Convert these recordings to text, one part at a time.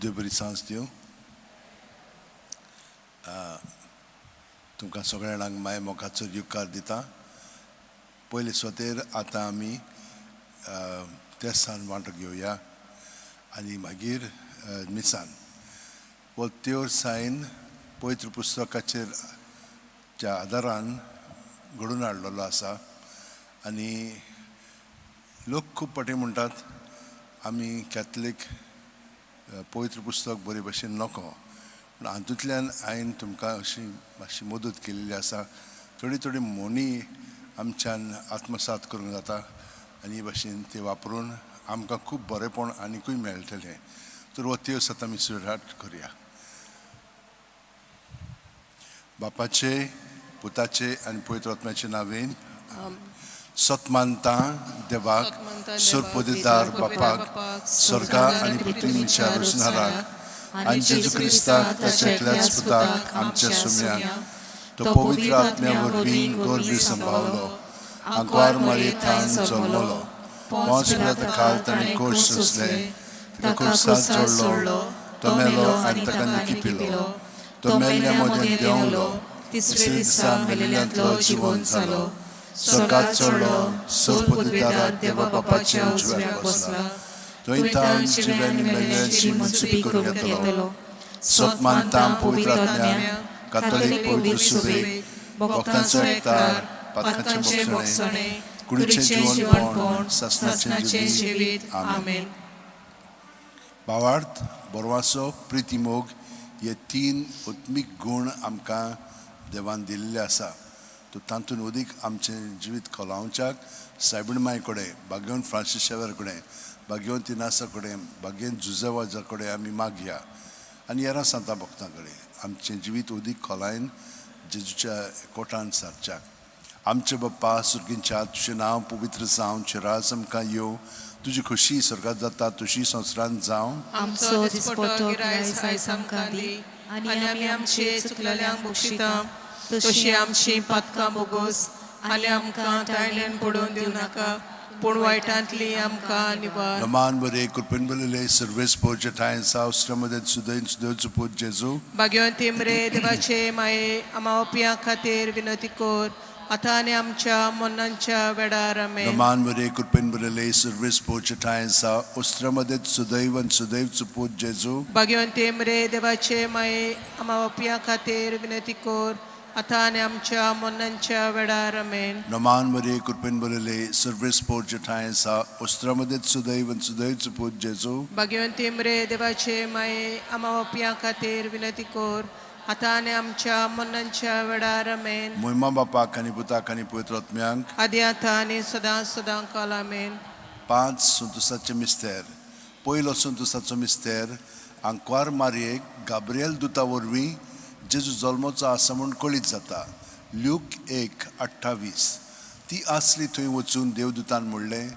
देव बरी सांज दिवं. तुमकां सगळ्या जाणांक माय मोगाचो युकार दिता. पयले स्वतेर आतां आमी तेसान वांटो घेवया आनी मागीर मिसान वोत्योर सायन पवित्र पुस्तकाचेर च्या आदारान घडून हाडलेलो आसा. आनी लोक खूब फावटी म्हणटात आमी कॅथलीक पवित्र पुस्तक बरे भशेन नको, पूण हातूंतल्यान हांवें तुमकां अशी मातशी मदत केलेली आसा. थोडी मोनी आमच्यान आत्मसात करूंक जाता आनी हे भाशेन ते वापरून आमकां खूब बरेंपण आनिकूय मेळटलें. तर हो त्यो सत आमी सुरवात करुया. बापाचे, पुताचे आनी पवित्र आत्म्याचे नांवेन सत मानता देवाक, सुरपोदिदार बापाक, स्वर्गा आनी पृथ्वीच्या रचणाराक आनी जेजू क्रिस्ताक ताच्या एकल्याच पुताक आमच्या सुम्याक, तो पवित्र आत्म्या वरवीं गोरबी सांबाळलो, आंकवार मारयेंतल्यान जल्मलो, पोंच काळ ताणें कोश सोंसले, तिका क्रुसार जोडलो, तो मेलो आनी ताका निखिपिलो, तो मेल्ल्या मदें देंवलो, तिसरे दिसा मेलिल्ल्यांतलो जिवंत जालो, स्वर्गात चडलो, सुरपोदिदार देवा बापाच्या उजव्याक बसला, थंय तावन जिव्यांनी मेल्ल्यांची मनसुबी करून येतलो. सत मानता पवित्र आत्म्या, कातोलीक पवित्र सुबेक, भक्तांचो एकठार, पातकांचे मोक्षणे, कुडीचें जिवंतपण, सासणाचें जिवीत. आमेन. भावार्थ, बोरवासो, प्रिती मोग हे तीन उत्मीक गूण आमकां देवान दिल्ले आसा. तो तातूंत उदीक आमचें जिवीत खोलावच्याक सायबीण माय कडेन, भाग्यवन फ्रांसीस शेवेर कडेन, भाग्यवन तिनासा कडेन, भाग्यवन जुजेवाजा कडेन आमी मागया आनी हेरां सांता भक्तां कडेन आमचें जिवीत उदीक खोलायन जेजूच्या कोटान सारच्याक. आमचे बाप्पा सुर्गींच्या, तुजें नांव पवित्र जावं, तुजें राज आमकां येवं, तुजी खुशी स्वर्गांत जाता तशी संवसारांत जावं. आमचो दिसपट्टो गिरायज आयज आमकां दी, आनी आमी आमचे चुकलेल्यांक बक्षिता, तशी आमची पातकां बोगोस, आनी आमकां तायलेन पडोवन दिवं नाका, पूण वायटांतली आमकां निवार. नमान बरे कृपेन बरयले सर्वेस पोरचे ठायसा उस्त्रमध्ये सुदैन सुदैवचो पूत जेजू. भाग्यवंती मरे देवाचे माये, आमावप्यां खातीर विनंती कर, आतां आनी आमच्या मरणाच्या वेळार. आमेन. नमान बरे कृपेन बरयले सर्वेस पोरचे ठायसा उस्त्रमध्ये सुदैवन सुदैवचो पूत जेजू. भाग्यवंती मरे देवाचे माये, आमावप्यां खातीर विनंती कर, आतां आनी आमच्या मरणाच्या वेळार. आमेन. नमान बरे कृपेन बरयले सर्वेस पोरचे ठायसा उस्त्रमध्ये सुदैवन सुदैवचो पूत जेजू. भाग्यवंती मरे देवाचे माये, आमावप्यां खातीर विनंती कर, आतां आनी आमच्या मरणाच्या वेळार. आमेन. मोहिमा बापाक आनी पुताक आनी पवित्र आत्म्यांक, आदी आतां आनी सदां काल. आमेन. 5 संतोसाचे मिस्तेर. पयलो संतोसाचो मिस्तेर, आंकवार मारयेक गाब्रिएल दुता वरवीं जेजू जल्मोचो आसा म्हूण कळीत जाता. ल्यूक 1:28. ती आसली थंय वचून देवदुतान म्हणलें,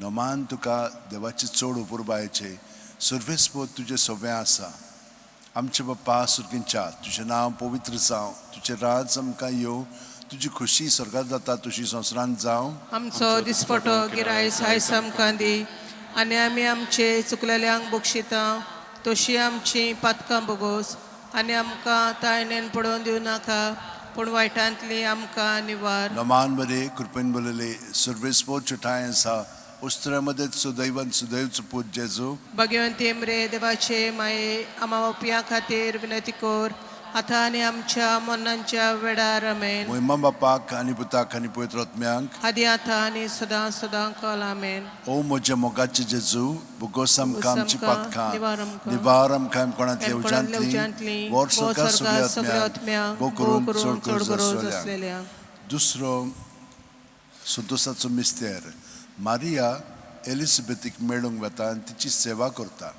नमान तुका देवाचे चड उपुरबायेचे, सर्वेस्पोत तुजें सवें आसा. आमचे बाप्पा सुर्गींच्या, तुजें नांव पवित्र जावं, तुजें राज आमकां येवं, तुजी खुशी स्वर्गांत जाता तशी संवसारांत जावं. आमचो दिसपट्टो गिरायज आयज आमकां दी, आनी आमी आमचे चुकलेल्यांक बक्षिता, तशी आमची पातकां बोगोस, आनी आमकां तायणेन पडोवन दिवं नाका, पूण वायटांतली आमकां निवार. नमान बरे कृपेन बरयले सर्वेस्पोत ठाय आसा उस्त्र्यामध्ये सुदैवन सुदैवचो पूत जेजू. भाग्यवंती मरे देवाचे माये, आमावप्यां खातीर विनंती कर, आतां आनी आमच्या मरणाच्या वेळार. आमेन. मोहिमा बापाक आनी पुताक आनी पवित्र आत्म्यांक, आदी आतां आनी सदां काल. आमेन. ओ म्हज्या मोगाचे जेजू, बुगोस आमकां आमची पातकां, निवार आमकां कोणातले उज्यांतली, वर सुर्गा सगळ्या आत्म्यांक, बो करून चड गरज आसलेल्या. दुसरो संतोसाचो मिस्तेर, मारिया एलिझाबेथीक मेळूंक वता आनी तिची सेवा करता.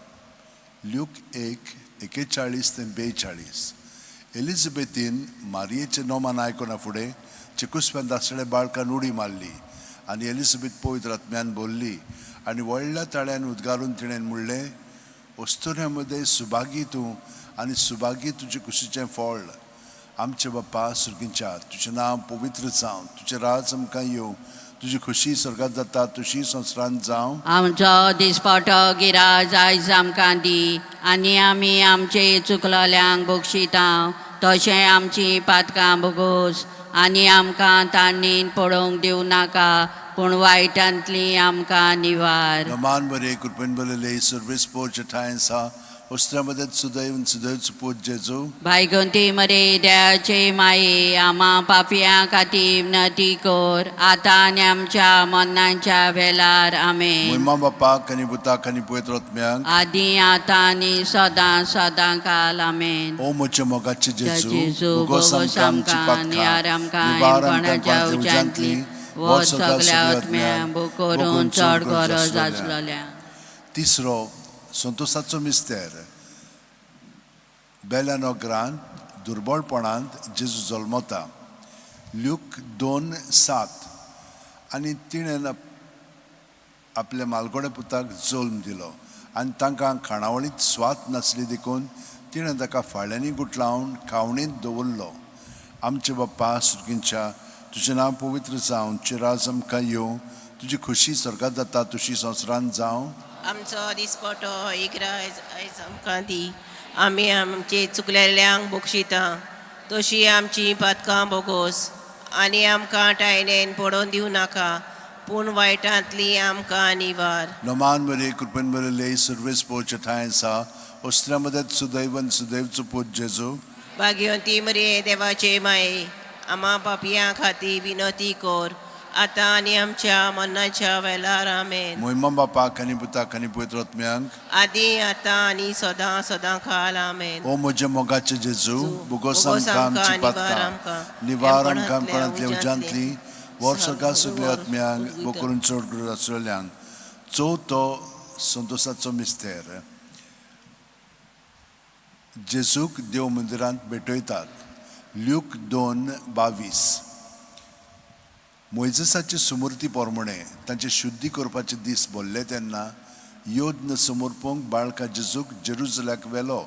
ल्यूक 1:41-42. एलिझाबेथीन मारियेचें नोमान आयकना फुडें चिकुस्प्यान दासल्या बाळकान उडी मारली आनी एलिझाबेथ पवित्र आत्म्यान बोल्ली आनी व्हडल्या ताळ्यान उद्गारून तिणें म्हणलें, अस्तुऱ्यामध्ये सुभागी तूं आनी सुभागी तुजे कुशीचें फळ. आमचे बाप्पा सुर्गींच्या, तुजें नांव पवित्र जावं, तुजें राज आमकां येवं, तुझी खुशी स्वर्गात जाता तशी संवसारांत जावं. आमचो दिसपटो गिराय आयज आमकां दी आनी आमी आमचे चुकलोल्यांक बक्षिता तशें आमची पातकां भोगोस आनी आमकां ताणीन पडोवंक दिवं नाका पूण वायटांतली आमकां निवार. नमान बरे कृपेन बरयले सर्वेस पोरच्या ठायेंसा उस्त्रामध्ये सुदैव सुदैवचो पूत जेजू. भायगंती मरे देवाचे माये आमा पापयां खातीर विनती कोर आतां आनी आमच्या मरणाच्या वेळार आमेन. महिमा बापाक आनी पुताक आनी पवित्र आत्म्याक आदी आतां आनी सदां सदां काल आमेन. ओ म्हज्या मोगाचे जेजू जेजू भोगोस भोगोस आमकां आमची आमकां नियार आमकां निवार कोणाच्या आमकां उज्यांतली वो सगल्या आत्म्या बो करून चड गरज आसलोल्या. तिसरो संतोसाचो मिस्तेर. बेल्या नोगरांत दुर्बळपणांत जेजू जल्मता. ल्यूक 2:7 आनी तिणें आपल्या मालगोड्या पुताक जल्म दिलो आनी तांकां खाणावळींत स्वात नासली देखून तिणें ताका फाळ्यांनी गुटलावन खावणींत दवरलो. आमचे बाप्पा सुर्गींच्या तुजें नांव पवित्र जावं, तुजें राज आमकां येवं, तुजी खुशी स्वर्गात जाता तशी संवसारांत जावं. आमचो दिसपटो इकरायज आयज आमकां दी आमी आमचे चुकलेल्यांक बक्षिता तशी आमची पातकां भोगोस आनी आमकां टायनेन पडोवन दिवं नाका पूण वायटांतली आमकां निवार. नमान बरे कृपेन बरयले सर्वेस पोरच्या ठायेंसा उस्त्रामध्ये सुदैवन सुदैवचो पूत जेजू. भाग्यवंती मरे देवाचे माये आमा पापयां खातीर विनती कोर आतां आनी आमच्या मरणाच्या वेळार आमेन. महिमा बापाक आनी पुताक आनी पवित्र आत्म्याक आदी आतां आनी सदां सदां काल आमेन. ओ म्हज्या मोगाचे जेजू भोगोस भोगोस आमकां आमकां आमची निवार पातकां आमकां निवार आमकां एमपणांतल्या कोणांतल्या उज्यांतली वर सगळ्या सगळ्या आत्म्यांक बो करून चड गरज आसलेल्यांक. चवथो संतोसाचो मिस्तेर. जेजूक देव मंदिरांत भेटयतात. ल्यूक 2:22 मोइजेसाचे सुमूर्ती पोरमणे तांचे शुद्धी करपाचे दीस भरले तेन्ना योद्न समोरपंक बाळका जेजूक जेरुसलेमाक व्हेलो.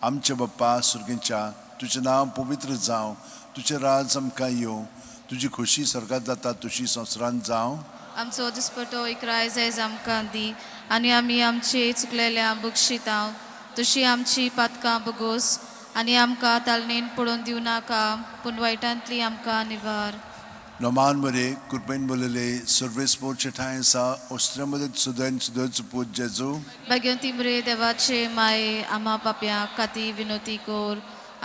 आमचे बाप्पा सुर्गींच्या तुजें नांव पवित्र जावं, तुजें राज आमकां येवं, तुजी खुशी स्वर्गात जाता तशी संवसारांत जावं. आमचो दिसपटो इकरायज आयज आमकां दी आनी आमी आमचे चुकलेल्या बक्षिता तशी आमची पातकां भोगोस आनी आमकां तालनेन पडोवन दिवं नाका पूण वायटांतली आमकां निवार. नमान बरे कृपेन बरयले सर्वेस पोरच्या ठायेंसा उस्त्रामध्ये सुदैन सुदैवचो पूत जेजू. भाग्यवंती मरे देवाचे माये आमा पापयां खातीर विनती कोर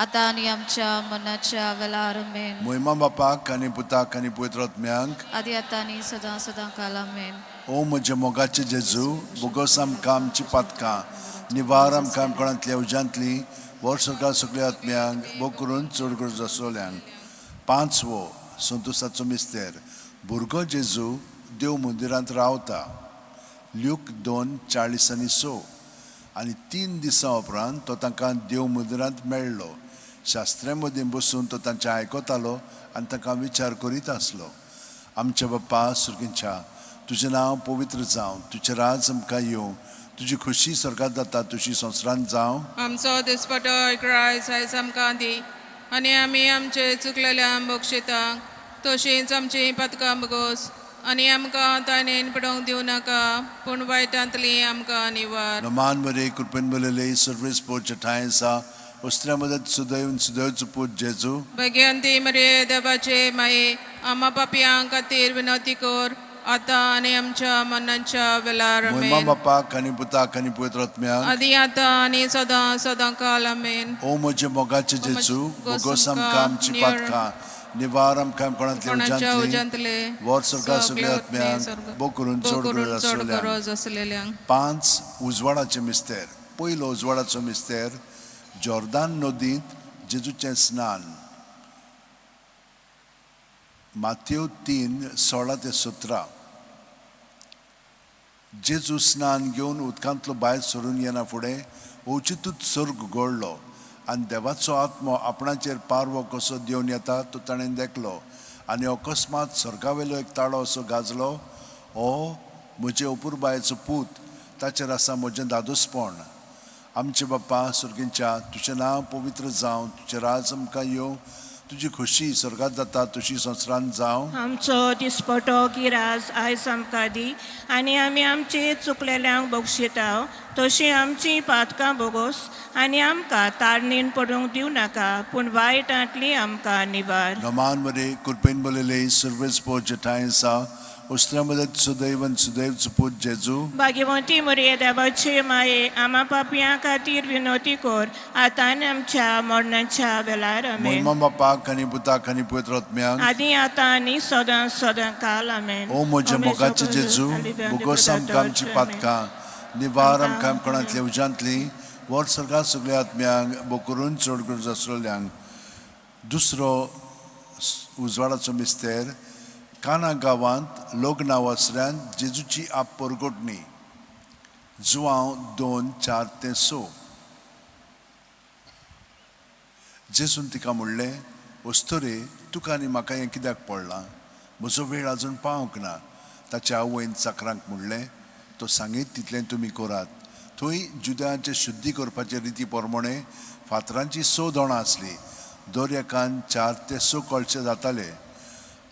आतां आनी आमच्या मरणाच्या वेळार आमेन. महिमा बापाक आनी पुताक आनी पवित्र आत्म्यांक आदी आतां आनी सदां सदां काल आमेन. ओ म्हज्या मोगाचे जेजू भोगोस आमकां आमची पातकां निवार आमकां कोणांतल्या उज्यांतली वर सगळ्या सगळ्या आत्म्यांक बो करून चड गरज आसलेल्यांक. पांचवो संतोसाचो मिस्तेर. भुरगो जेजू देव मंदिरांत रावता. ल्यूक 2:40-6 आनी 3 दिसां उपरांत तो तांकां देव मंदिरांत मेळ्ळो. शास्त्र्यां मदीं बसून तो तांचें आयकतालो आनी तांकां विचार करीत आसलो. आमच्या बाप्पा सुर्गींच्या तुजें नांव पवित्र जावं, तुजें राज आमकां येवं, तुजी खुशी स्वर्गात जाता तशी संवसारांत जावं. आमचो दिसपटो इकरायज आयज आमकां दी आनी आमी आमचे चुकलेल्यांक बक्षिता तशींच आमची पातकां भोगोस आनी आमकां ताणेन पडोवंक दिवं नाका पूण वायटांतली आमकां निवार. नमान बरे कृपेन बरयले सर्वेस पोरच्या ठायेंसा उस्त्रामध्ये सुदैव सुदैवचो पूत जेजू. भाग्यवंती मरे देवाचे माये आमा पापयां खातीर विनती कोर आतां आनी आमच्या मरणाच्या वेळार महिमा आमेन. बापाक आनी पुताक आनी पवित्र आत्म्यांक आदी आतां आनी सदां सदां काल आमेन. ओ म्हजे मोगाचे जेजू भोगोस आमकां आमची निवार पातकां निवार आमकां कोणांतल्या कोणाच्या उज्यांतली उज्यांतले वर सगळ्या सगळ्या आत्म्यांक बो करून चड गरज आसलेल्यांक. गरज आसलेल्यांक. 5 उजवाडाचे मिस्तेर. पयलो उजवाडाचो मिस्तेर. जॉर्दान नदींत जेजूचें स्नान. माथ्येव 3:16-17 जेजू स्नान घेवन उदकांतलो भायर सरून येना फुडें ओचितूच सर्ग गळ्ळो आनी देवाचो आत्मो आपणाचेर पारवो कसो देवन येता तो ताणें देखलो आनी अकस्मात सर्गावेलो एक ताळो असो गाजलो. हो म्हजे अपुरबायेचो पूत, ताचेर आसा म्हजें दादोसपण. आमचे बाप्पा सुर्गींच्या तुजें नांव पवित्र जावं, तुजें राज आमकां येवं, तुझी खुशी स्वर्गात जाता तशी संवसारांत जावं. आमचो दिसपटो गिराज आयज आमकां दी आनी आमी आमचे चुकलेल्यांक बक्षिता तशी आमची पातकां बोगोस आनी आमकां तारणेन पडूंक दिवं नाका पूण वायटांतली आमकां निबार. नमान मरे कुर्पेन बोलेले सर्वेस पो जटायसा उस्त्रामदत सुदैवन सुदैव चुपूत जेजू. भाग्यवंती मरिये देवाचे माये आम्हा पापयां खातीर विनोती कोर आतां आनी आमच्या मरणाच्या वेळार आमेन. महिमा बापाक आनी पुताक आनी पवित्र आत्म्याक आदी आतां आनी सदां सदां काल आमेन. ओ म्हज्या मोगाचे जेजू बोगोस आमकां आमची पातकां निवार आमकां कोणांतल्या उज्यांतली वर सर्गात सगळ्या आत्म्यांक बोकरून चड गरज आसलेल्यांक. दुसरो उजवाडाचो मिस्तेर काना गांवांत लोक नांवासऱ्यान जेजूची आप परगोटणी. जुवांव 2:4-6. जेजून तिका म्हणलें वस्तोरे तुका आनी म्हाका हें कित्याक पडलां म्हजो वेळ आजून पावंक ना. ताच्या आवयन चाकरांक म्हणलें तो सांगीत तितलें तुमी करात. थंय जुद्यांचे शुद्धी करपाचे रिती प्रमाणे फातरांची 6 दोणां आसलीं. दर एकान 4 ते 6 कळशे जाताले.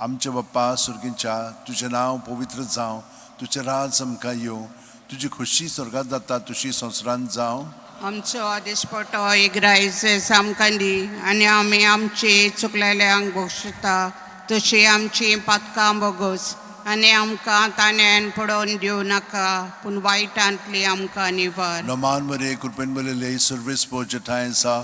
आमचे बाप्पा सुर्गींच्या तुजें नांव पवित्र जावं तुजें राज आमकां येवं तुजी खुशी स्वर्गात जाता तशी संवसारांत जावं. आमचो आदेशपटो इग्रायज आमकां दी आनी आमी आमचे चुकलेल्यांक बक्षिता तशी आमची पातकां बोगोस आनी आमकां ताणेन पडोवन दिवं नाका पूण वायटांतली आमकां निवार. नमान मरे कुर्पेन बोलेले सर्वेस पो जटायसा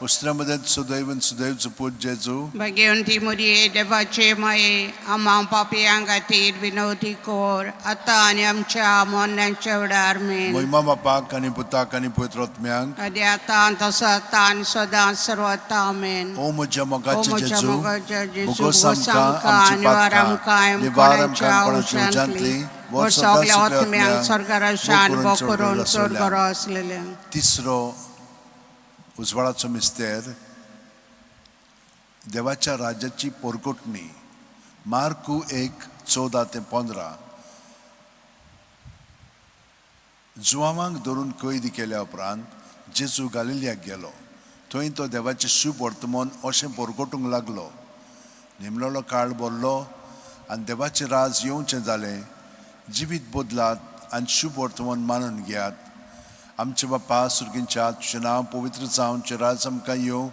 उस्त्रामदत सुदैवन सुदैव चुपूत जेजू. भाग्यवंती मरिये देवाचे माये आम्हा पापयां खातीर विनोदी कोर आतां आनी आमच्या मरणाच्या वेळार आमेन. महिमा बापाक आनी पुताक आनी पवित्र आत्म्यांक आदी आतां तसो आतां आनी सदां सर्वत आमेन. ओ म्हज्या मोगाचे म्हज्या जेजू मोगाचे जेजू, बोगोस आमकां आमकां आमची निवार पातकां आमकां निवार कोणाच्या आमकां कोणाच्या उज्यांतली उज्यांतली वर वर सगल्या सगळ्या आत्म्यांक स्वर्गाराशान बोकरून चड बोकरून गरज चड आसलेल्यांक. गरो आसलेल्यांक. तिसरो उजवाडाचो मिस्तेर देवाच्या राज्याची पोरगोटणी. मार्कू 1:14-15. जुवांवांक धरून कैद केल्या उपरांत जेजू गालिलियाक गेलो. थंय तो देवाचें शुभ वर्तमान अशें पोरगोटूंक लागलो. नेमलेलो काळ भरलो आनी देवाचें राज येवचें जालें. जिवीत बदलात आनी शुभ वर्तमान मानून घेयात. आमचे बाप्पा सुर्गींच्या तुजें नांव पवित्र जावं तुजें राज आमकां येवं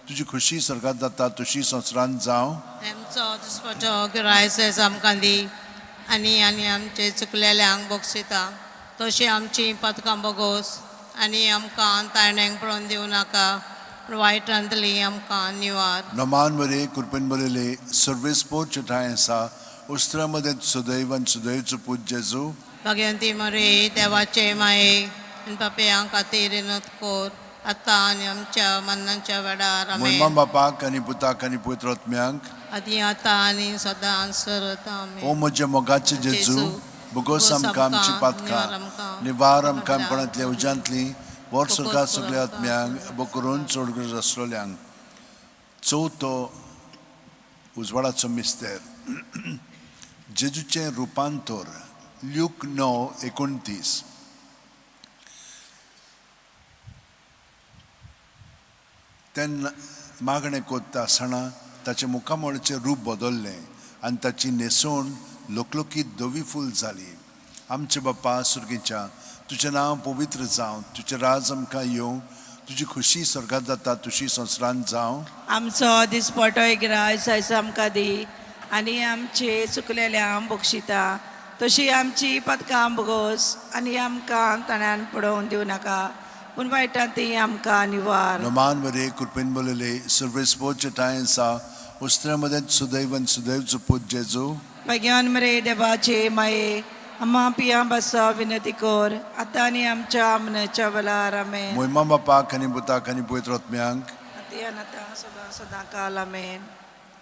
तुजी खुशी स्वर्गात जाता तशी संवसारांत जावं. आमचो दिसपटो गिरायज आमकां दी आनी आमचे चुकलेल्यांक बक्षिता तशी आमची पातकां बोगोस आनी आमकां तारणेंक पडोवन दिवं नाका वायटांतली आमकां निवार. नमान मरे कुर्पेन बोलेले सर्वेस पो चटायसा उस्त्रामदत सुदैवन सुदैव चुपूत जेजू. भाग्यवंती मरे देवाचे माये आनी पापयां खातीर विनोद कोर आतां आनी आमच्या मरणाच्या वेळार महिमा आमेन. बापाक आनी पुताक आनी पवित्र आत्म्यांक आदी आतां आनी सदां सर्वत आमेन. ओ म्हज्या मोगाचे जेजू बोगोस आमकां आमची पातकां निवार आमकां कोणांतल्या उज्यांतली वर सर्गात सगळ्या आत्म्यांक बोकरून चड गरज आसलेल्यांक. चवथो उजवाडाचो मिस्तेर जेजूचें रुपांतर. ल्यूक 9:29. तेन्ना मागणें कोत्ता आसतना ताचे मुखामळाचें रूप बदल्लें आनी ताची न्हेसोण लोकलोकीत धवी फूल जाली. आमचे बाप्पा सुर्गीच्या तुजें नांव पवित्र जावं तुजें राज आमकां येवं तुजी खुशी स्वर्गात जाता तशी संवसारांत जावं. आमचो दिसपटो इग्रायज आयज आमकां दी आनी आमचे चुकलेल्यांक बक्षिता तशी आमची पातकां बोगोस आनी आमकां ताण्यान पडोवन दिवं नाका पूण वायटांतली आमकां निवार. नमान मरे कुर्पेन बोलेले सर्वेस पो चटायसा उस्त्रामदत सुदैवन सुदैव चुपूत जेजू. भाग्यवान मरे देवाचे माये आम्हा पियां बसा विनती कोर आतां आनी आमच्या मनाच्या वेळार आमेन. महिमा बापाक आनी पुताक आनी पवित्र आत्म्यांक आतां सदां सदां काल आमेन.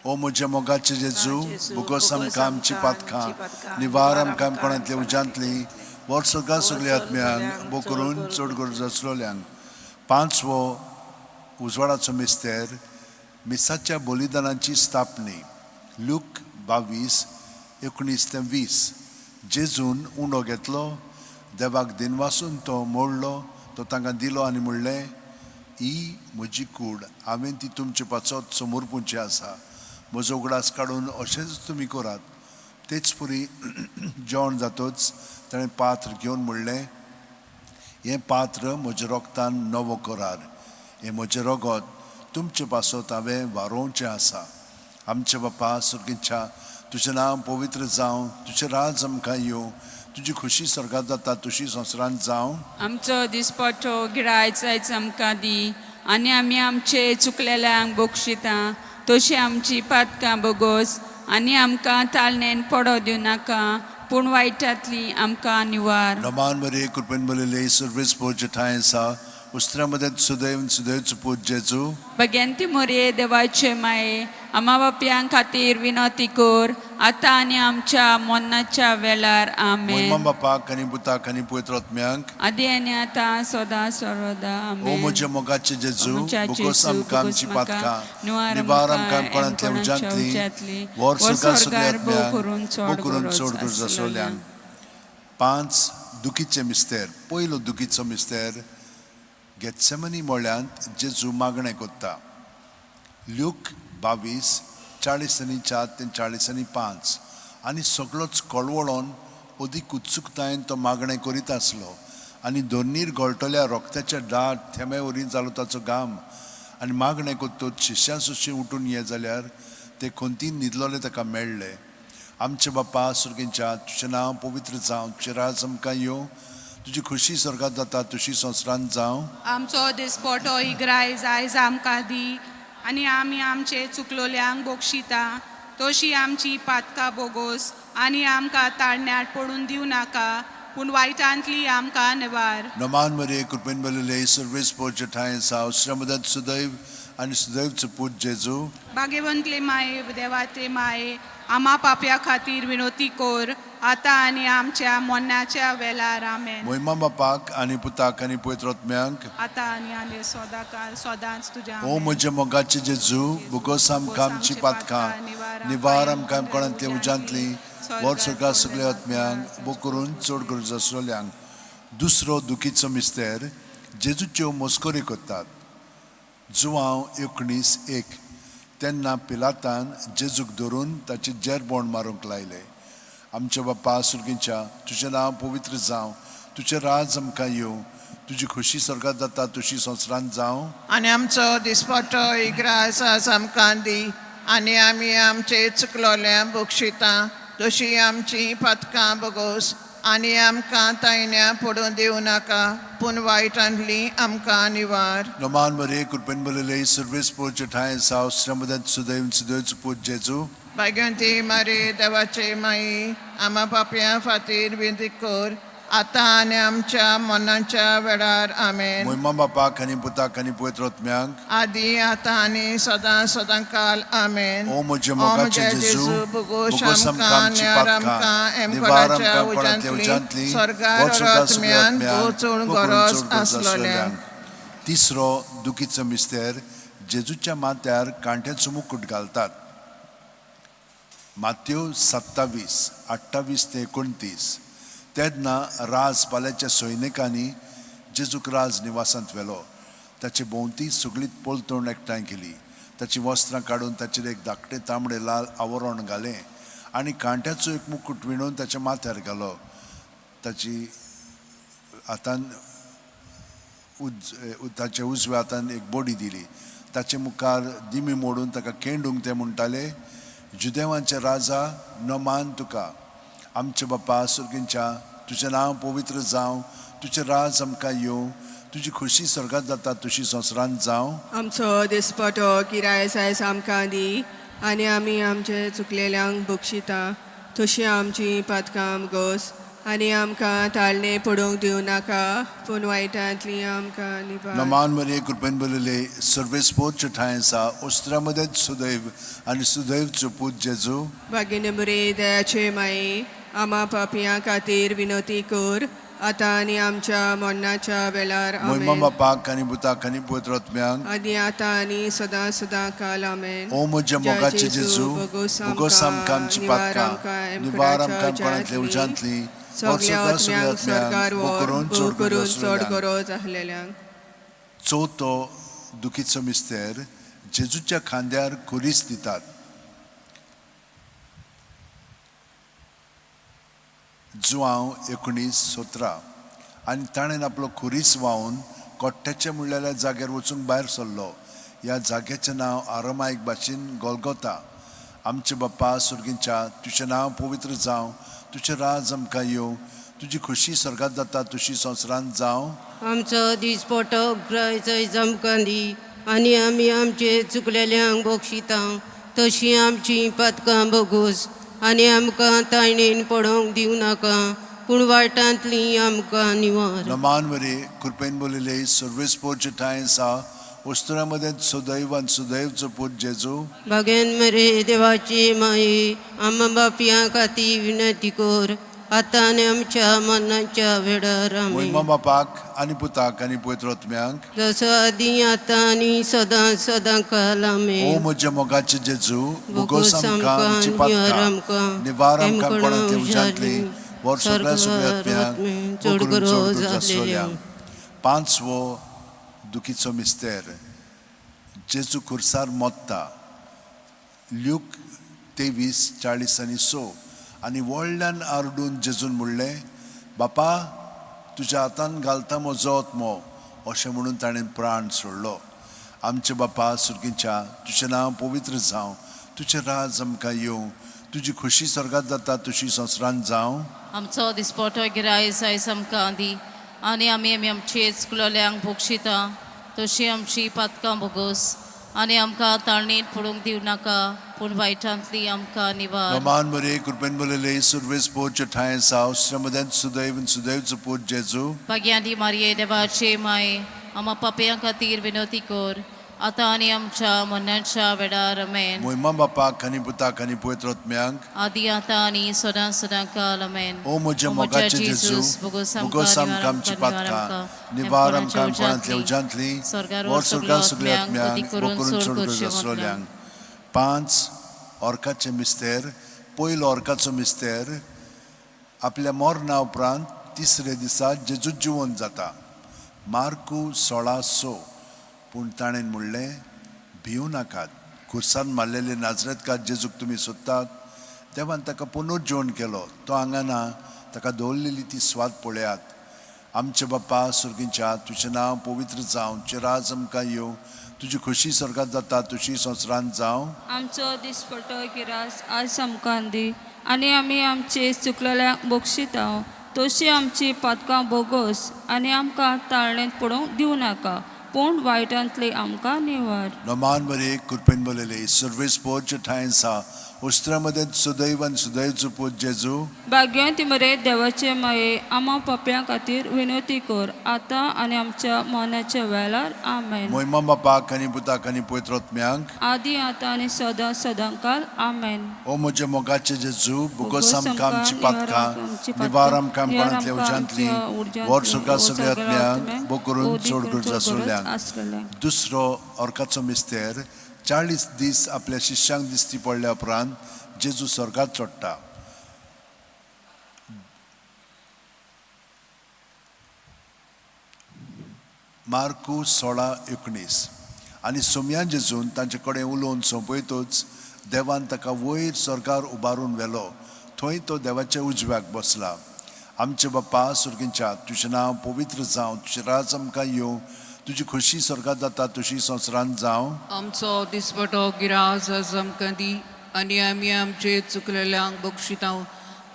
ओ म्हज्या मोगाचे जेजू बोगोस आमकां आमची पातकां निवार आमकां कोणांतल्या उज्यांतली वर सर्गात सगळ्या आत्म्यांक बोकरून चड गरज आसलेल्यांक. पांचवो उजवाडाचो मिस्तेर मिसाच्या बलिदानाची स्थापणी. लूक 22:19-20. जेजून उंडो घेतलो देवाक दिनवासून तो मोडलो तो तांकां दिलो आनी म्हणलें ही म्हजी कूड हांवें ती तुमचे पासत समोर पुंची आसा म्हजो उगडास काडून अशेंच तुमी करात. तेच परी जेवण जातूच ताणें पात्र घेवन म्हणलें, हें पात्र म्हज्या रोगतान नवो करार. हें म्हजें रगत तुमचे पासत हांवें वारोवचें आसा. आमचे बापा सुर्गीच्या, तुजें नांव पवित्र जावं, तुजें राज आमकां येवं, तुजी खुशी स्वर्गांत जाता तशी संवसारांत जावं. आमचो दिसपट्टो गिरायज आयज आमकां दी, आनी आमी आमचे चुकलेल्यांक बक्षिता तशी आमची पातकां बोगोस, आनी आमकां ताळणेन पडो दिवं नाका, पूण वायटांतली आमकां निवार. नमान मरे कृपेन बलले सर्वेस पोरचे ठाय आसा, उस्त्र्यामध्ये सुदैव सुदैवचो पूत जेजू. भगवंती मोरये देवाचे माये, आमा बापयां खातीर विनंती कर, आतां आनी आमच्या मरणाच्या वेळार आमेन. मोहिमा बापाक आनी पुताक आनी पवित्र आत्म्यांक, आदी आनी आतां सदां सर्वदा ओ आमेन. म्हज्या मोगाचे जेजू, आमच्या बुकोस जेजू, आमकां आमची बुकोस म्हाका, पातकां निवार निवार आमकां, आमकां कोणांतल्या कोणाच्या उज्यांतली उज्यांतली, वर सुद्दां स्वर्गार सगळ्या भोव करून चड करून गरज चड गरज आसलेल्यांक. 5 दुखीचे मिस्तेर. पयलो दुखीचो मिस्तेर गेत्सेमनी मोळ्यांत जेजू मागणें कोत्ता. ल्यूक 22:40-4 ते 40-5. आनी सगळोच कळवळोन अदीक उत्सुकतायेन तो मागणें करीत आसलो. आनी दोनीर गळटल्या रोगत्याच्या दाट थेंबे वरी जालो ताचो घाम. आनी मागणें कोत्तूच शिश्यां सुशी उठून ये जाल्यार ते खोंतीन न्हिदलोले ताका मेळ्ळे. आमचे बापा सुर्गीच्या, तुजें नांव पवित्र जावं, तुजें राज आमकां येवं, तुजी खुशी स्वर्गांत जाता तशी संवसारांत जावं. आमचो दिसपटो इग्रायज आयज आमकां दी, आनी आमी आमचे चुकलोल्यांक बक्षिता तशी आमची पातकां बोगोस, आनी आमकां ताळण्यात पडून दिवं नाका, पूण वायटांतली आमकां निवार. नमान मरे कृपेन बलले सर्वेस पोरचे ठाय आसा, उस्त्र्यामध्ये सुदैव आनी सुदैवचो पूत जेजू. भाग्यवंतले माये, देवाचे माये, आमा पाप्या खातीर विनोती कोर, आतां आनी आमच्या मरणाच्या वेळार आमेन. मोहिमा बापाक आनी पुताक आनी पवित्र आत्म्यांक, आतां आनी सदांकाळ सदांच तुज्या. ओ म्हज्या मोगाचे जेजू, बुकोस आमकां आमची पातकां निवार आमकां कोणांतल्या उज्यांतली वर सुर्गा सगळ्या आत्म्यांक बो करून चड गरज आसलेल्यांक. दुसरो दुखीचो मिस्तेर जेजूच्यो मस्करी करतात. जुवांव 19:1. तेन्ना पिलातान जेजूक धरून ताचे जेरबोंड मारूंक लायले. आमच्या बापा सुर्गीच्या, तुजें नांव पवित्र जावं, तुजें राज आमकां येवं, तुजी खुशी स्वर्गांत जाता तशी संवसारांत जावं. आनी आमचो दिसपट्टो इग्रायज आयज आमकां दी, आनी आमी आमचे चुकलोल्यांक बक्षिता तशी आमची पातकां बोगोस, आनी आमकां तायण्या पडून दिवं नाका, पूण वायटांतली आमकां निवार. नमान मरे कृपेन बलले सर्वेस पोरचे ठाय आसा, उस्त्र्यामध्ये सुदैव सुदैवचो पूत जेजू. भाग्यवंती मारे देवाचे माई, आमा पाप्यां खातीर विनंती कर, आतां आनी आमच्या मरणाच्या वेळार आमेन. मोहिमा बापाक आनी पुताक आनी पवित्र आत्म्यांक, आदी आतां आनी सदां सदांकाल आमेन. ओ म्हजे मोगाचे जेजू, बुगोस बुकोस आमकां आमकां आमची निवार पातकां आमकां निवार एमकोलाच्या आमकां कोणांतल्या उज्यांतली उज्यांतली स्वर्गार वर सुद्दां सगळ्या आत्म्यांक आत्म्यांक बोचून बो करून गरज चड गरज आसलोल्यांक. तिसरो दुखीचो मिस्तेर जेजूच्या माथ्यार कांट्याचो मुकुट घालतात. माथ्यो 27:28-29. तेन्ना राजपाल्याच्या सैनिकांनी जेजूक राज निवासांत व्हेलो. ताचे भोंवती सगळी पळतोण एकठांय केली. ताची वस्त्रां काडून ताचेर एक धाकटें तांबडें लाल आवरण घालें आनी कांट्याचो एक मुकुट विणून ताच्या माथ्यार घालो. ताची हातान ताच्या उजव्या हातान एक बोडी दिली. ताचे मुखार दिमी मोडून ताका केंडूंक ते म्हणटाले, जुदेवांचे राजा न मान तुका. आमचे बापा सुर्गीच्या, तुजें नांव पवित्र जावं, तुजें राज आमकां येवं, तुजी खुशी स्वर्गांत जाता तशी संवसारांत जावं. आमचो दिसपटो गिरायज आयज आमकां दी, आनी आमी आमचे चुकलेल्यांक बक्षिता तशी आमची पातकां बोगोस, आनी आमकां ताळणे पडूंक दिवं नाका, पूण वायटांतली आमकां निवार. नमान मरे कृपेन बलले सर्वेस पोरचे ठाय आसा, उस्त्र्यामध्ये सुदैव आनी सुदैवचो पूत जेजू. भाग्यने बरे दयाचे माये, आमा पापियां खातीर विनंती कर, आतां आनी आमच्या मरणाच्या वेळार मोहिमा आमेन. बापाक आनी पुताक आनी पवित्र आत्म्यांक, आदी आतां आनी सदां सदांकाल आमेन. ओ म्हज्या मोगाचे जेजू, बुकोस आमकां आमची पातकां निवार आमकां कोणांतल्या उज्यांतली सगळ्या आत्म्यांक स्वर्गार बो व्हर, करून बो करून चड चड गरज गरज आसलेल्यांक. चवथो दुखीचो मिस्तेर जेजूच्या खांद्यार खुरीस दितात. जुआंव 19:17 आनी ताणें आपलो खुरीस व्हांवन कोट्ट्याचे म्हणलेल्या जाग्यार वचूंक भायर सरलो. ह्या जाग्याचें नांव आरामायक भाशेन गोलगोता. आमचे बाप्पा सुर्गींच्या, तुजें नांव पवित्र जावं, तुजें राज आमकां येवं, तुजी खुशी स्वर्गांत जाता तशी संवसारांत जावं. आमचो दिसपटो ग्रायज आयज आमकां दी, आनी आमी आमचे चुकलेल्यांक बक्षिता तशीं आमचीं पातकां बोगूस, आनी आमकां तायणेन पडोवंक दिवं नाका, पूण वायटांतलीं आमकां निवार. नमान वरे कृपेन बोलिले सर्वेस्पोरचे ठाय आसा, वस्तुरांमध्ये सुदैव आनी सुदैवचो पूत जेजू. भागेन मरे देवाचे माये, आम्हा बापयां खातीर विनंती कर, आतां आनी आमच्या मरणाच्या वेळार आमेन. महिमा बापाक आनी पुताक आनी पवित्र आत्म्यांक, जसो आदी आतां आनी सदां सदां काल ओ आमेन. म्हज्या मोगाचे जेजू, बोगोस आमकां आमची आमकां, निवार पातकां, आमकां, निवार आमकां तेमकणो कोणांतल्या उज्यांतली, उजाडली, वर सगळ्या सगळ्या आत्म्यांक, चड चड गरज गरज आसलेल्यांक. पांचवो दुखीचो मिस्तेर जेजू खुर्सार मोत्ता. ल्यूक 23:40-6 आनी व्हडल्यान आरडून जेजून म्हणलें, बापा तुज्या हातान घालता म्हजो आत्मो, अशें म्हणून ताणें प्राण सोडलो. आमचे बापा सुर्गींच्या, तुजें नांव पवित्र जावं, तुजें राज आमकां येवं, तुजी खुशी स्वर्गांत जाता तशी संवसारांत जावं. आमचो दिसपटो गिरायज आयज आमकां दी, आनी आमी आमचे चुकलेल्यांक बक्षिता तशीं आमचीं पातकां बोगोस, आनी आमकां ताळणेंत पडूंक दिवं नाका, पूण वायटांतलीं आमकां निवार. नमान बरे कृपेन बोलेले सुर्वेस पोरचे ठाय आसा, श्रमदन सुदैव आनी सुदैवचो पूत जेजू. भाग्यानी मारये देवाचे माये, आम्हा पापयां खातीर विनंती कर, आतां आनी आमच्या मरणाच्या वेळार आमेन. महिमा बापाक आनी पुताक आनी पवित्र आत्म्यांक, आदी आतां आनी सदां सदां काल आमेन. ओ म्हज्या मोगाचे जेजू, बोगोस आमकां आमची पातकां, निवार आमकां कोणांतल्या उज्यांतली, वर स्वर्गांत सगळ्या आत्म्यांक, करून चड गरज आसलेल्यांक. 5 ऑर्काचे मिस्तेर. पयलो ऑर्काचो मिस्तेर आपल्या मरणा उपरांत तिसरे दिसा जेजू जिवंत जाता. मार्कू 16:6 पूण ताणें म्हणलें, भिवू नाकात, खुर्सान मारलेले नाजरेतकार जेजूक तुमी सोदतात, देवान ताका पुनर्जीवन केलो, तो हांगा ना, ताका दवरलेली ती स्वाद पळयात. आमचे बाप्पा सुर्गींच्या, तुजें नांव पवित्र जावं, तुजें राज आमकां येवं, तुजी खुशी स्वर्गांत जाता तशी संवसारांत जावं. आमचो दिसपटो गिरास आयज आमकां दी, आनी आमी आमचे चुकलेल्यांक बक्षिता तशीं आमची पातकां बोगोस, आनी आमकां ताळणेंत पडोवंक दिवं नाका, पूण वायटांतली आमकां निवार. नमान बरे कृपेन बोलेले सर्वेस पोरचे ठाय आसा, उस्त्रामध्ये सुदैव आनी सुदैवचो पूत जेजू. भाग्यवंती मरे देवाचे माये, आम्हा पापयां खातीर विनंती कर, आतां आनी आमच्या मरणाच्या वेळार आमेन. महिमा बापाक आनी पुताक आनी पवित्र आत्म्यांक, आदी आतां आनी सदां सदां काल आमेन. ओ म्हजे मोगाचे जेजू, बोगोस आमकां आमची पातकां, निवार आमकां कोणांतल्या उज्यांतली, वर स्वर्गांत सगळ्या आत्म्यांक, करून चड गरज आसलेल्यांक. दुसरो ऑर्काचो मिस्तेर 40 दीस आपल्या शिष्यांक दिसती पडल्या उपरांत जेजू स्वर्गांत चडटा. मार्कू 16:19 आनी सोमयान जेजून तांचे कडेन उलोवन सोंपयतूच देवान ताका वयर स्वर्गार उबारून व्हेलो, थंय तो देवाच्या उजव्याक बसला. आमचे बाप्पा सुर्गींच्या, तुजें नांव पवित्र जावं, तुजें राज आमकां येवं, तुजी खुशी स्वर्गांत जाता तशी संवसारांत जावं. आमचो दिसपटो गिराज आयज आमकां दी, आनी आमी आमचे चुकलेल्यांक बक्षिता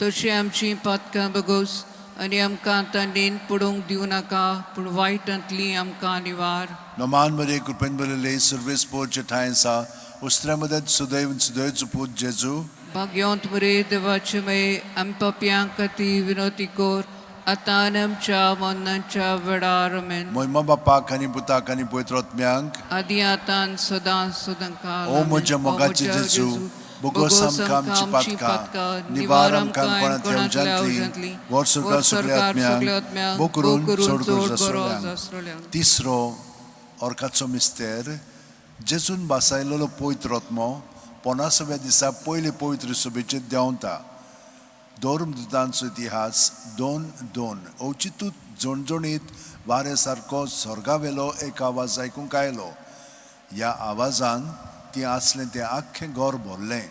तशीं आमचीं पातकां बोगोस, आनी आमकां तांणेन पडोवंक दिवं नाका, पूण वायटांतलीं आमकां निवार. नमान बरे कृपेन बोलेले सर्वेस पोरचे ठाय आसा, उस्त्रामध्ये सुदैव आनी सुदैवचो पूत जेजू. भाग्यवंत मरे देवाचे माये, आमी पापयां खातीर विनंती कर, आतां आनी आमच्या मरणाच्या वेळार आमेन. महिमा बापाक आनी पुताक आनी पवित्र आत्म्यांक, आदी आतां सदां सदां काल ओ म्हज्या मोगाचे जेजू, बोगोस आमकां आमची पातकां, निवार आमकां कोणांतल्या उज्यांतली, वर स्वर्गांत सगळ्या आत्म्यांक, करून चड गरज आसलेल्यांक. तिसरो ऑर्काचो मिस्तेर जेजून बासायलेलो पवित्र आत्मो 50व्या दिसा पयले पवित्र सभेचेर देंवता. धर्मदुतांचो इतिहास 2:2 अवचितूच जोणजोणीत वारे सारको स्वर्गावेलो एक आवाज आयकूंक आयलो, ह्या आवाजान ती आसलें तें आख्खें गोर भरलें.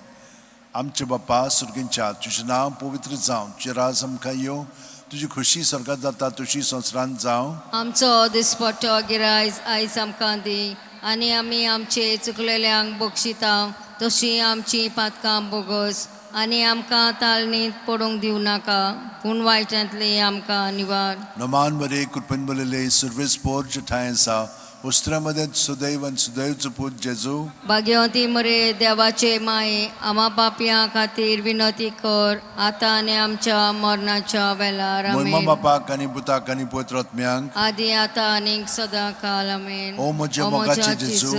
आमचे बाप्पा सुर्गींच्या तुजें नांव पवित्र जावं, तुजें राज आमकां येवं, तुजी खुशी स्वर्गांत जाता तशी संवसारांत जावं. आमचो दिसपट्टो गिरायज आयज आमकां दी, आनी आमी आमचे चुकलेल्यांक बक्षिता तशी आमची पातकां बोगस, आनी आमकां ताळणीत पडूंक दिवं नाका, पूण वायटांतली आमकां निवार. नमान बरे कृपेन बोलेले सर्वेस पोर ठाय आसा, उस्त्रामध्ये सुदैव आनी सुदैवचो पूत जेजू. भाग्यवंती मरे देवाचे माये, आम्हा पापयां खातीर विनती कर, आतां आनी आमच्या मरणाच्या वेळार महिमा आमेन. बापाक आनी पुताक आनी पवित्र आत्म्यांक. आदी आतां आनीक सदां काल आमेन. ओ म्हज्या मोगाचे जेजू,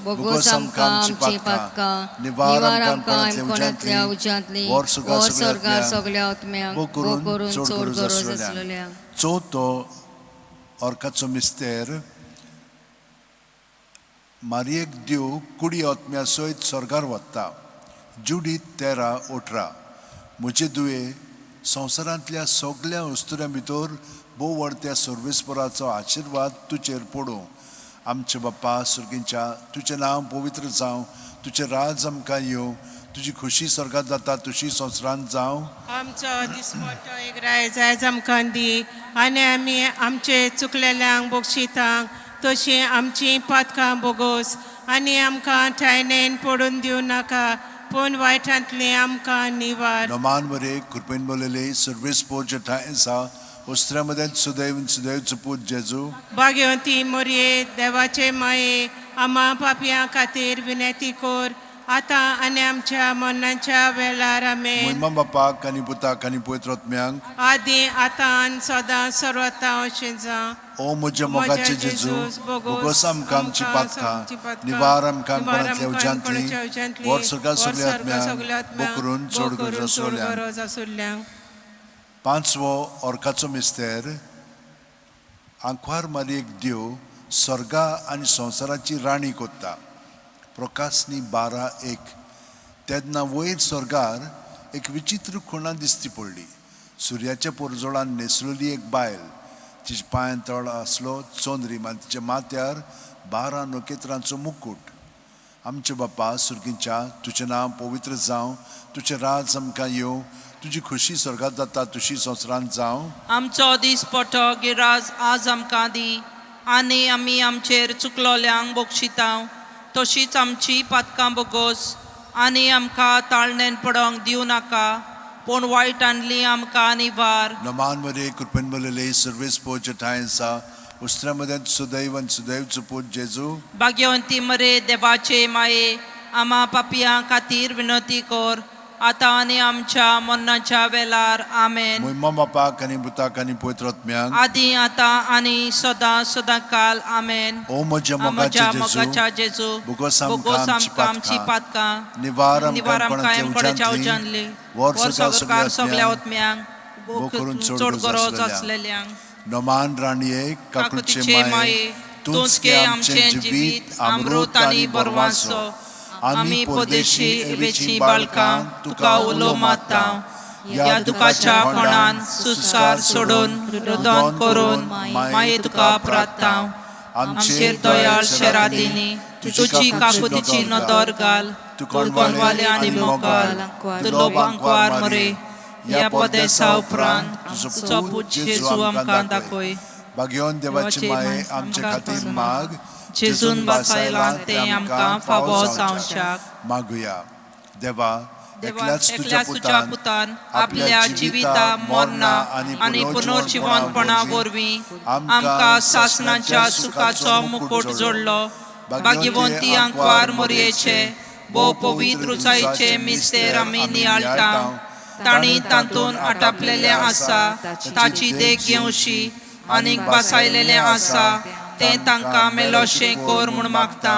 बोगोस आमकां आमची पातकां, निवार आमकां कोणातल्या उज्यांतली, वर स्वर्गार सगल्या आत्म्यांक, भोग करून चोड गरज आसलेल्यांक. चवथो ऑर्काचो मिस्तेर मारयेक दिव कुडी आत्म्या सयत स्वर्गार वता. जुडीत 13:18. म्हजे दुये संवसारांतल्या सगळ्या वस्तुऱ्यां भितर भोव व्हडत्या सर्वेस्पराचो आशिर्वाद तुजेर पडूं. आमचे बाप्पा सुर्गींच्या तुजें नांव पवित्र जावं, तुजें राज आमकां येवं, तुजी खुशी स्वर्गांत जाता तशी संवसारांत जावं. आमचो दिसपट्टो इग्रायज आयज आमकां दी, आनी आमी आमचे चुकलेल्यांक बक्षितांक तशी आमची पातकां बोगोस, आनी आमकां टायनेन पडून दिवं नाका, पूण वायटांतली आमकां निवार. नमान बरे कृपेन बोलेले सर्वेस पोर ठाय आसा, उस्त्रामध्ये सुदैव आनी सुदैवचो पूत जेजू. भाग्यवंती मोरये देवाचे माये, आम्हा पापयां खातीर विनती कर, आतां आनी आमच्या मरणाच्या वेळार आमेन. महिमा बापाक आनी पुताक आनी पवित्र आत्म्यांक. आदी आतां आनी सदां सर्वता अशें जावं. ओ म्हज्या मोगाचे जेजू, बोगोस आमकां आमची पातकां, निवार आमकां कोणातल्या उज्यांतली, वर स्वर्गार सगल्या आत्म्यांक, भोग करून चोड गरज आसलेल्यांक. पांचवो ऑर्काचो मिस्तेर आंकवार मारयेक देव स्वर्गा आनी संवसाराची राणी कोत्ता. प्रकाशनी 12:1. तेन्ना वयर स्वर्गार एक विचित्र खुणा दिसती पडली. सुर्याच्या पोरजोळान न्हेसलेली एक बायल, तिच्या पांयां तळ आसलो चोंदरीम आनी तिच्या माथ्यार 12 नखेत्रांचो मुकुट. आमचे बाप्पा सुर्गींच्या तुजें नांव पवित्र जावं, तुजें राज आमकां येवं, तुजी खुशी स्वर्गांत जाता तशी संवसारांत जावं. आमचो दिसपट्टो गिराज आज आमकां दी, आनी आमी आमचेर चुकलोल्यांक बक्षिता तशीच आमची पातकां बोगोस, आनी आमकां ताळणेन पडोंक दिवं नाका, पूण वायटांतली आमकां निवार. नमान बरे कृपेन बोलेले सर्वेस पोर ठाय आसा, उस्त्रामध्ये सुदैव आनी सुदैवचो पूत जेजू. भाग्यवंती मरे देवाचे माये, आम्हा पापयां खातीर विनती कर, आतां आनी आमच्या मरणाच्या वेळार आमेन. महिमा बापाक आनी पुताक आनी पवित्र आत्म्यांक. आदी आतां आनी सदां काल आमेन. ओ म्हज्या मोगाच्या जेजू, बोगोस आमकां आमची आमची पातकां, निवार निवार आमकां कोणाच्या उज्यांतली, वर स्वर्गार सगल्या आत्म्यांक, भोग करून चोड गरज आसलेल्यांक. नमान राणये काकुचे माये, तूंच के आमचें जिवीत, अमृत आनी बरवासो. आमी पोदेशी एवेची बाळकां तुका उलो मारता, ह्या दुखाच्या कोणान सुस्कार सोडून रुदन करून माये तुका प्रार्थना. आमचेर दयाळ शेरादिनी तुजी काकुतीची नदर घाल, तू कोणवाले आनी मोगाल, तू लोबांक वार मरे, ह्या पदेसा उपरांत तुजो पूत जेजू आमकां दाखय. भाग्यवान देवाची माये आमचे खातीर माग, जेजून बासायलां तें आमकां फावो जावच्याक. मागुया. देवा, एकल्याच तुज्या पुतान आपल्या जिविता मरणा आनी पुनर्जीवनपणा वरवीं आमकां सासणाच्या सुखाचो मुकुट जोडलो. भाग्यवंती आंकवार मोरयेचे भोव पवित्र रुचायेचे मिस्तेर आमी नियाळटा. तांणी तातूंत आटापलेले आसा ताची देख घेवशी, आनीक बासायलेले आसा तें तांकां मेलोशें कोर म्हूण मागता.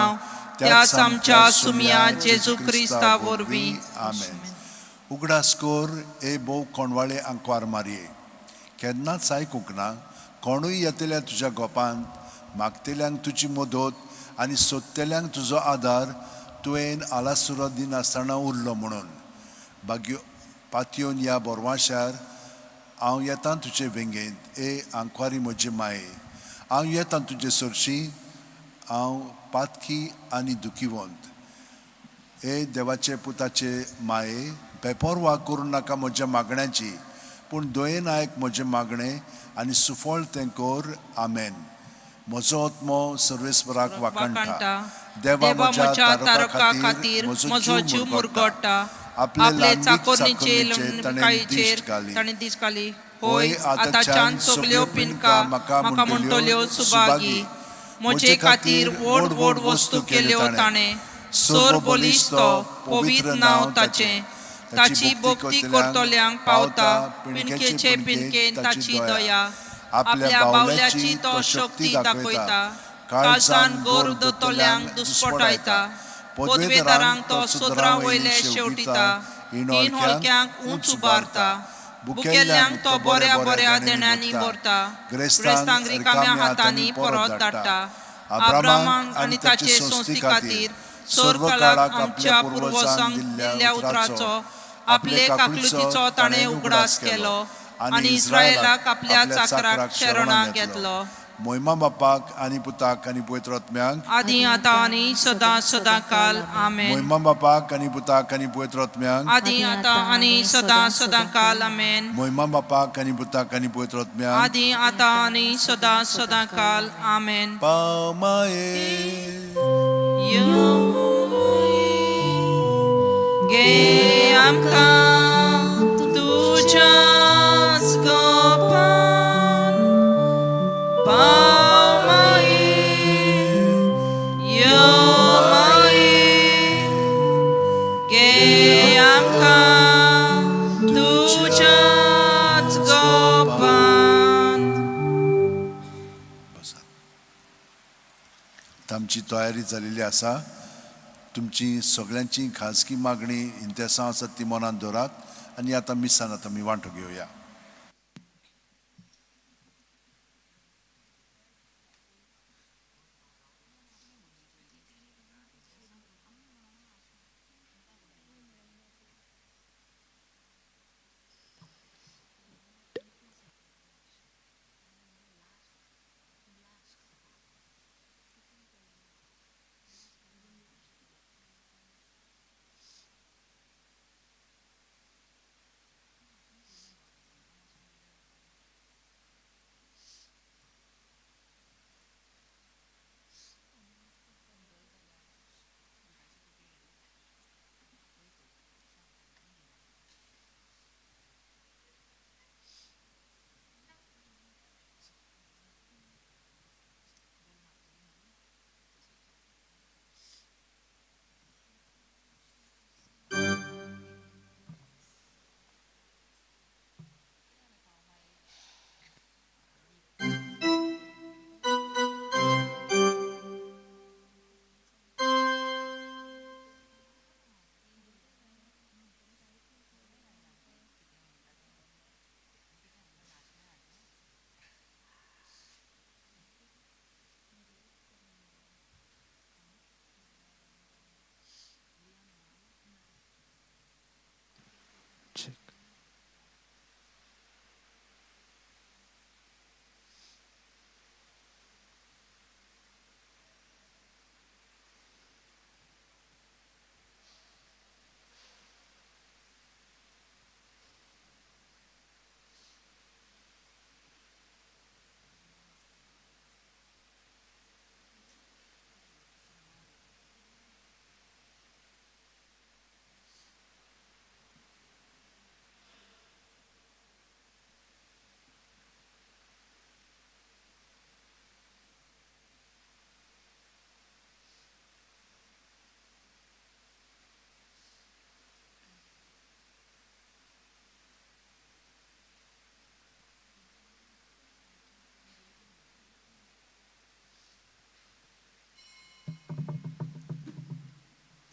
त्याच आमच्या सुमया जेजू क्रिस्ता वरवीं आमेन. उगडास कोर ए भोव कोणवाळे आंकवार मारये, केन्नाच आयकूंक ना कोणूय येतल्या तुज्या गोपांत, मागतेल्यांक तुजी मदत आनी सोदतेल्यांक तुजो आदार तुवें आलासुरो दिनासतना उरलो म्हणून. भाग्य पातयोन ह्या बोरवाशार हांव येतां तुजे वेंगेंत. ए आंकवारी म्हजे माये, हांव येतां तुजे सरशी हांव पातकी आनी दुखीवंत. हे देवाचे पुताचे माये, बेपरवा करूं नाका म्हज्या मागण्यांची, पूण दोयेन आयक म्हजें मागणें आनी सुफळ तें कर. आमेन. म्हजो आत्मो सर्वेस्पराक वाकणटा. देवा म्हज्या तारका खातीर म्हजो जीव मुरगोडटा. आपले चाकोरणीचे ताणें दीस घाली. होय, आतांच्यान सगल्यो पिनका म्हाका म्हणटल्यो सुभागी. म्हजे खातीर व्हड व्हड वस्तू केल्यो ताणें. सोर बोलीस तो, पवित्र नांव ताचें. ताची भक्ती करतल्यांक पावता. पिणकेचे पिणकेन ताची दया. आपल्या बावल्याची तो शक्ती दाखयता. काळजान गोर दोतोल्यांक दुस्पटायता. पदवेदारांक तो सदरां वयले शेवटिता. हिणोळक्यांक उंच उबारता. बुकेल्ल्यांक तो बऱ्या बऱ्या देण्यांनी भरता. गिरेस्तांक रिकाम्या हातांनी परत धाडटा. अब्राहाम आनी ताचे संस्थे खातीर सर्वकाळाक आमच्या पुर्वजांक दिल्ल्या उतराचो आपले काकलुतीचो ताणें उगडास केलो आनी इस्रायेलाक आपल्या चाकराक शरणाक घेतलो. महिमा बापाक आनी पुताक आनी पवित्र आत्म्यांक आदी आतां आनी सदां सदां काल. आमेन. महिमा बापाक आनी पुताक आनी पवित्र आत्म्यांक आदी आतां आनी सदां सदां काल. आमेन. महिमा बापाक आनी पुताक आनी पवित्र आत्म्यांक आदी आतां आनी सदां सदां काल. आमेन. पावमाये गे आमकां तुज्याच गोपान. पाव माये यो माये गे आमकां तुज्याच गोपान. आमची तयारी जालेली आसा. तुमची सगळ्यांची खाजगी मागणी इंतेसां आसत ती मनान दवरात आनी आतां मिसान आतां आमी वांटो घेवया.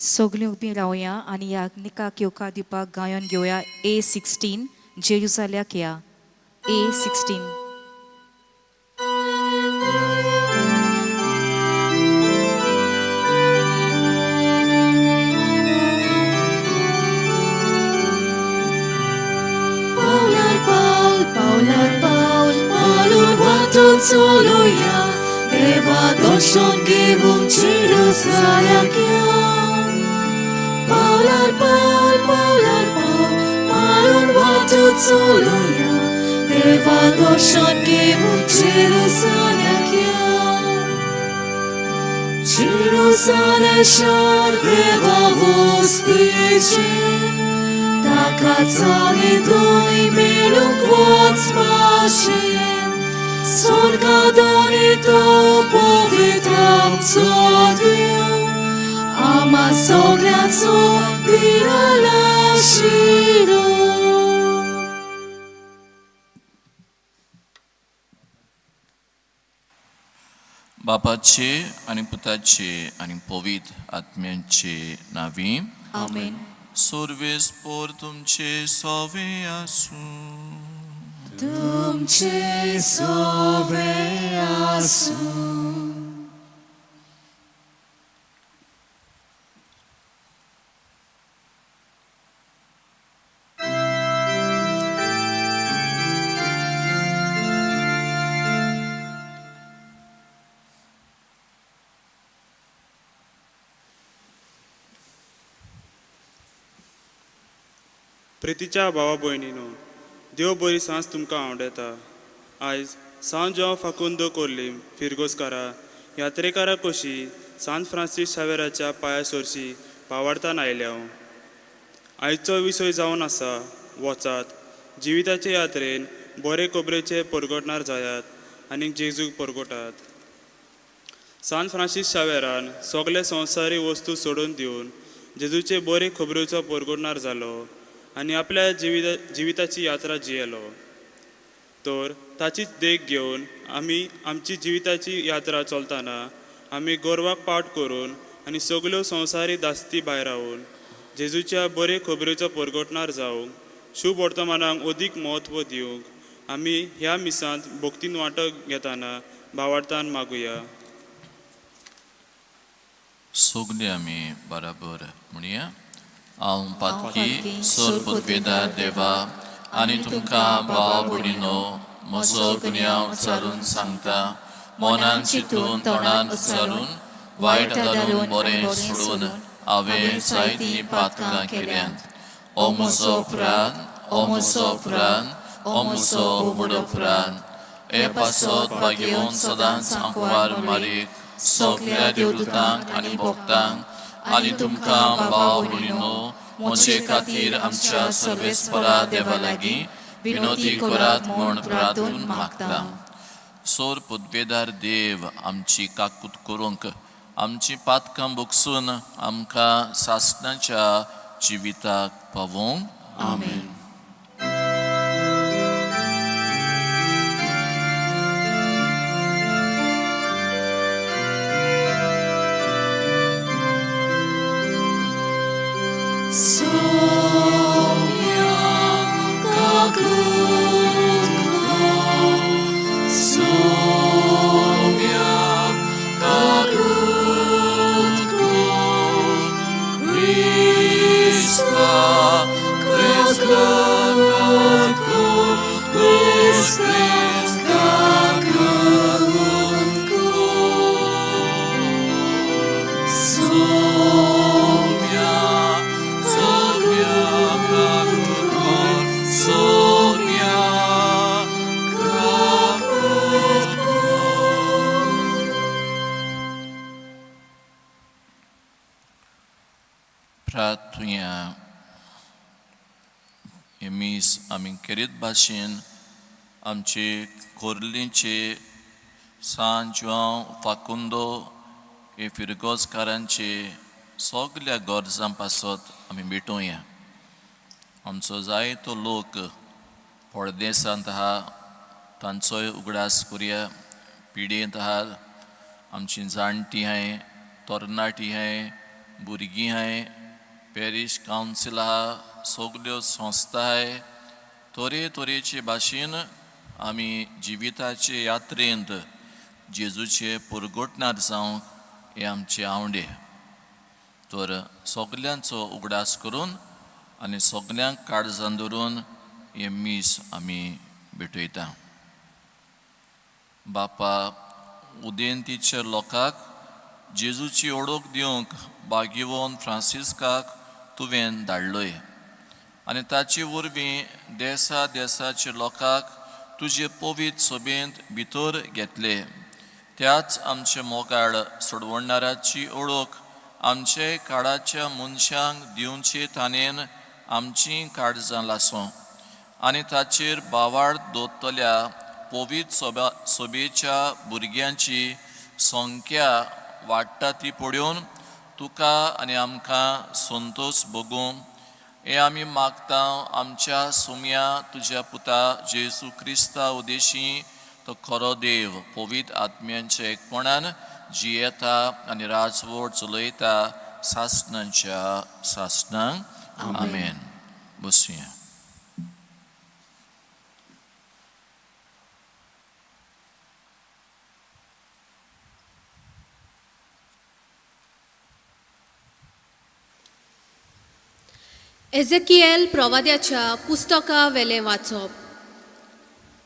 सगळीं उबीं रावया आनी याज्ञिकाक येवकार दिवपाक गायन घेवया. A16 जेरुसाल्याक या. A16. Paul, Paul, Paul, Paul, Paul, Solo ya, देवा दर्शन घेऊन जेरुसलेमाक या पावलार पावल मारून वाटेर चलुया देवा दर्शन घेऊन जेरुसलेमाक या Jerusalem shar देवा वस्तीचे ताका चाली दोनी मेळूंक वचपाचें स्वर्गांत आनी तो पवित्र आमचो देव आम्हा सगळ्यांचो पिराला शिरो बापाचे आणि पुताचे आणि पवित्र आत्म्याचे नावी आमेन सर्वेस पोर तुमचे सोवे आसूं तुमचे सोवे आसूं प्रितीच्या भावा भयणीनो देव बरी सांज तुमकां आवडटा आयज सांज हांव फाकुंदो कोर्लीम फिरगोसकारा यात्रेकारा कशी सान फ्रांसीस शावेराच्या पांया सरशी पावाडतान आयल्या हांव आयचो विशय जावन आसा वचात जिविताचे यात्रेन बरे खबरेचे परगटणार जायात आनी जेजूक परगटात सान फ्रांसीस शावेरान सगळे संवसारी वस्तू सोडून दिवन जेजूचे बरे खबरेचो परगटणार जालो आनी आपल्या जिविताची यात्रा जियेलो तर ताचीच देख घेवन आमी आमची जिविताची यात्रा चलतना आमी गोरवाक पाट करून आनी सगल्यो संवसारी दास्ती भायर रावन जेजूच्या बरे खबरेचो परगटणार जावंक शुभ वर्तमानाक अदीक म्हत्व दिवंक आमी ह्या मिसांत भक्तीन वांटो घेतना भावार्थान मागुया सगळे आमी बराबर म्हणया हांव पातकी सोर पदवेदार देवा आनी तुमकां भाव भयणीनो म्हजो गुन्यांव उच्चारून सांगता मनान चिंतून तोंडान उच्चारून वायट धरून बरें सोडून हांवें जायतीं पातकां केल्यांत हो म्हजो प्राण हो म्हजो प्राण हो म्हजो उबडो प्राण हे पासत भाग्यवन सदांच सांकवार मारीक सगळ्या देवदूतांक आनी भक्तांक आनी तुमकां भाव भयणीनो म्हजे खातीर आमच्या सर्वेस्परा देवा लागीं विनोदी करात म्हूण प्रार्थून मागता सोर पदवेदार देव आमची काकूत करूंक आमची पातकां भोगसून आमकां सासणाच्या जिविताक पावोवंक आमेन प्रार्थुया एमीस आमी केरीत भाशेन आमचे कोर्लीचे सांज फाकुंदो हे फिरगोजकारांचे सगळ्या गरजां पासत आमी भेटुया आमचो जायतो लोक परदेसांत आहा तांचोय उगडास करुया पिडेंत आहा आमची जाणटी हाय तरणाटी हाय भुरगीं हाय पॅरीश कावन्सील आहा सगल्यो संस्था आहाय तरेचे भाशेन आमी जिविताचे यात्रेंत जेजूचे परगटणार जावंक हे आमचे आवडे तर सगल्यांचो उगडास करून आनी सगल्यांक काळजान धरून हे मीस आमी भेटयता बापा उदेंतीच्या लोकांक जेजूची ओळख दिवंक बागिवोन फ्रांसिस्काक तुवें धाडलोय आनी ताचे वरवीं देसा देसाच्या लोकांक तुजे पवित्र सभेंत भितर घेतले. त्याच आमचे मोगाळ सोडवणाराची ओळख आमचे काळाच्या मनशांक दिवचे ताणेन आमची काळजां लासो आनी ताचेर बावाळ दवरतल्या पवित्र सभेच्या भुरग्यांची संख्या वाडटा ती पळोवन तुका आनी आमकां संतोश भोगूं हे आमी मागता आमच्या सुम्या तुज्या पुता जेजू क्रिस्ता उदेशी तो खरो देव पवित्र आत्म्यांच्या एकपणान जियेता आनी राजवट चलयता सासणांच्या सासणांक आमेन. बसुया. एझेकिएल प्रवाद्याच्या पुस्तका वेलें वाचप.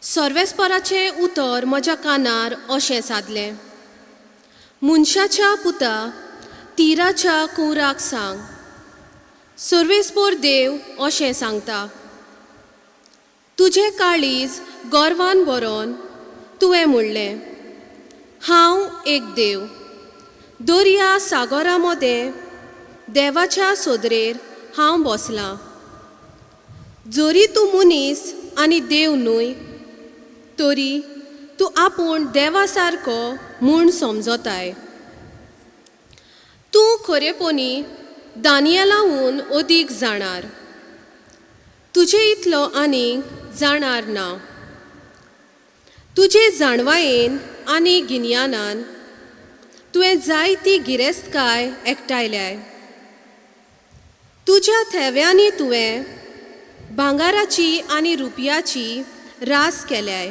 सर्वेस्पराचें उतर म्हज्या कानार अशें सादलें. मनशाच्या पुता तिराच्या कुंवराक सांग, सर्वेस्पर देव अशें सांगता, तुजें काळीज गर्वान भरोन तुवें म्हणलें, हांव एक देव. दर्या सागरा मदें देवाच्या सोदरेर हांव बसलां. जरी तूं मनीस आनी देव न्हय, तरी तूं आपूण देवा सारको म्हूण समजताय. तूं खरेपणी दानियेलाहून अदीक जाणार. तुजे इतलो आनीक जाणार ना. तुजे जाणवायेन आनी गिन्यानान तुवें जायती गिरेस्तकाय एकठायल्याय. तुज्या थेव्यांनी तुवें भांगाराची आनी रुपयाची रास केल्याय.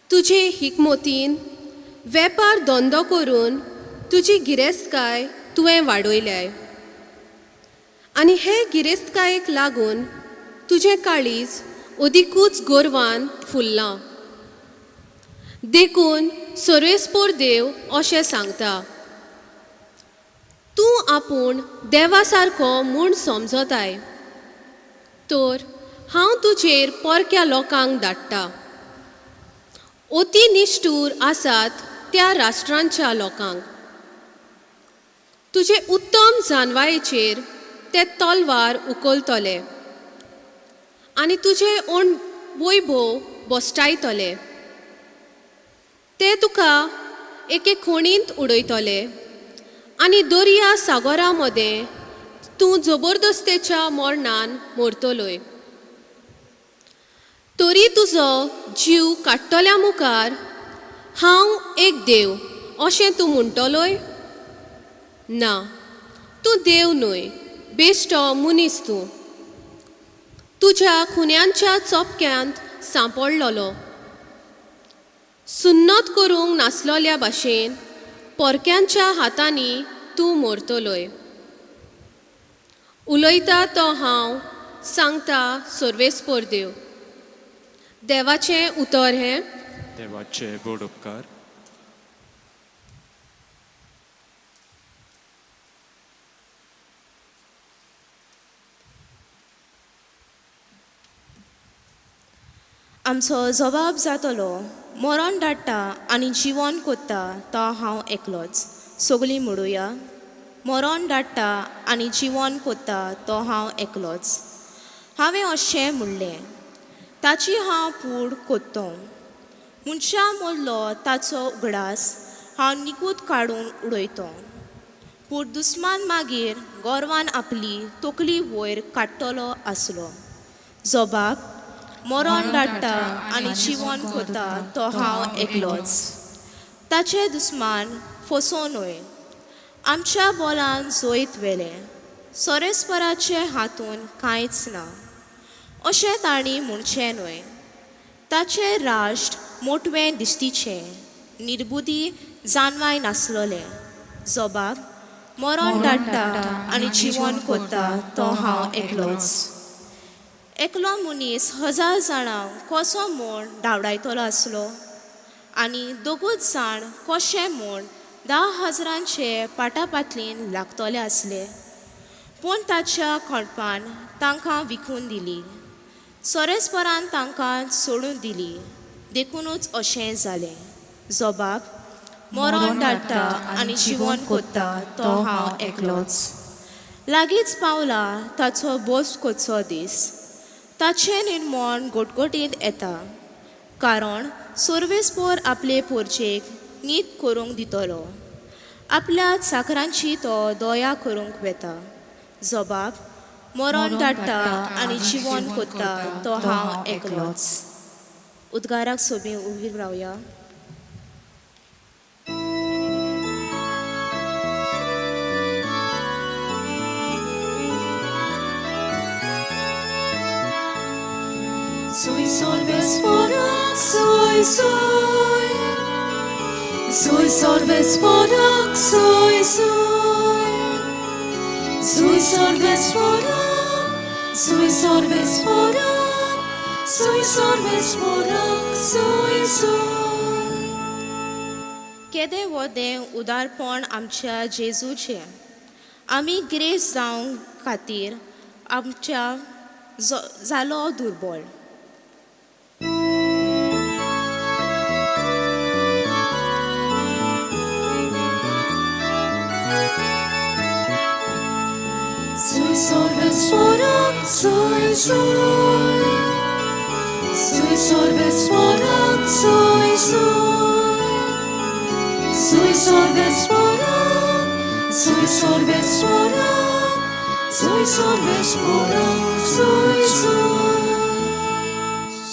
तुजे हिकमतीन वेपार धंदो करून तुजी गिरेस्तकाय तुवें वाडयल्याय. आनी हे गिरेस्तकायेक लागून तुजें काळीज अदिकूच गोरवान फुल्लां. देखून सर्वेस्पर देव अशें सांगता, तूं आपूण देवा सारको म्हूण समजताय, तर हांव तुजेर परक्या लोकांक धाडटा. अति निश्ठूर आसात त्या राष्ट्रांच्या लोकांक. तुजे उत्तम जानवायेचेर ते तलवार उखलतले आनी तुजे वैभव बसटायतले. ते तुका एके खणींत उडयतले आनी दर्या सागरा मदें तूं जबरदस्तेच्या मरणान मरतलोय. तरी तुजो जीव काडटल्या मुखार हांव एक देव अशें तूं म्हणटलोय? ना, तूं देव न्हय, बेश्टो मनीस तूं. तुज्या खुन्यांच्या चोपक्यांत सांपडलोलो. सुन्नत करूंक नासलोल्या भाशेन परक्यांच्या हातांनी तूं मरतलोय. उलयता तो हांव, सांगता सर्वेस्पर देव. देवाचें उतर हें. देवाचे गोड उपकार. आमचो जबाब जातलो, मरण धाडटा आनी जिवन कोत्ता तो हांव एकलोच. सगळीं म्हणुया, मरण धाडटा आनी जिवन कोत्ता तो हांव एकलोच. हांवें अशें म्हणलें, ताची हांव कूड कोत्तों. मनशा मोल्लो ताचो उगडास हांव निकूत काडून उडयतों. पूण दुस्मान मागीर गोरवान आपली तकली वयर काडटलो आसलो. जबाब, मरण धाडटा आनी जिवन कोत्ता तो हांव एकलोच. ताचे दुस्मान फसोनय आमच्या बोलान जोयत वेले. सोरेस्पराचे हातून कांयच ना अशें ताणी म्हणचें न्हय. ताचे राष्ट्र मोटवें दिसतीचें, निर्बुधी जानवाय नासलोलें. जबाब, मरण धाडटा आनी जिवन कोत्ता तो हांव एकलोच. एकलो मनीस 1000 जाणांक कसो म्हूण धांवडायतलो आसलो? आनी दोगूच जाण कशे म्हूण 10,000चे पाटापातलीन लागतले आसले. पूण ताच्या खोंडपान तांकां विकून दिली. सोरेस्परान तांकां सोडून दिली. देखूनच अशें जालें. जबाब: मरण धाडटा आनी जिवन कोत्ता तो हांव एकलोच. लागींच पावला ताचो बोस कोचो दीस. ताचें निर्मण घोटघोटीत येता, कारण सोर्वेस्पोर आपले पोरचेक नीत करूंक दितलो. आपल्या चाकरांची तो दया करूंक वेता. जबाब: मरण धाडटा आनी जिवन कोत्ता तो हांव एकलोच. उद्गाराक सोबीत उबी रावया. Soy sorvesporak, soy. Soy sorvesporak, soy. Soy sorvesporak, soy sorvesporak, soy sorvesporak, soy. केदें वदें उदारपण आमच्या जेजूचें. आमी ग्रेस जावंक खातीर आमच्या जालो दुर्बळ. Soy sorvesporak, soy. Soy sorvesporak, soy. Soy sorvesporak, soy sorvesporak, soy sorvesporak, soy.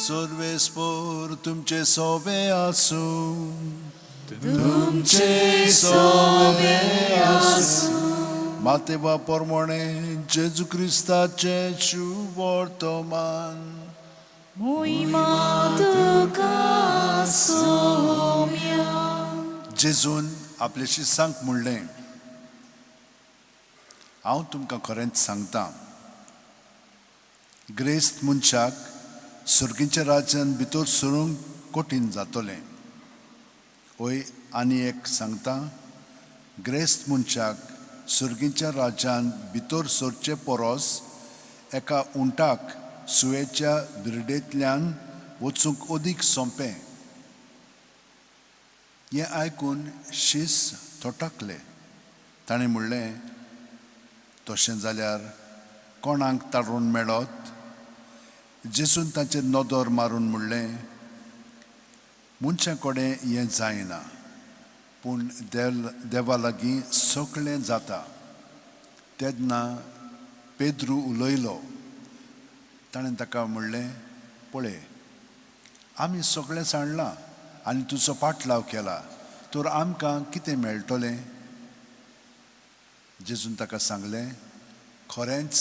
सोर्वेस्पोर तुमचे सोवे आसूं. तुमचे सोवे आसूं. मातेवा पोरमोणे जेजू क्रिस्ताचे शुभ वर्तमान. Moima tuka somia. जेजून आपल्याशी सांग म्हणलें, हांव तुमकां खरेंच सांगतां, ग्रेस्त मनशाक सुर्गीच्या राज्यान भितर सरूंक कठीण जातलें. ओय आनी एक सांगता, ग्रेस्त मनशाक सुर्गीच्या राज्यान भितर सरचे परस एका उंटाक सुयेच्या बिरडेंतल्यान वचूंक अदीक सोंपें. हें आयकून शीस थोटाकले. ताणें म्हणलें, तशें जाल्यार कोणाक तारून मेळत? जेजून ताचेर नदर मारून म्हणलें, मनशा कडेन हें जायना, पूण देवा लागीं सगळें जाता. तेन्ना पेद्रू उलयलो. ताणें ताका म्हणलें, पळय, आमी सगळें सांडलां आनी तुजो पाटलाव केला, तर आमकां कितें मेळटलें? जेजून ताका सांगलें, खरेंच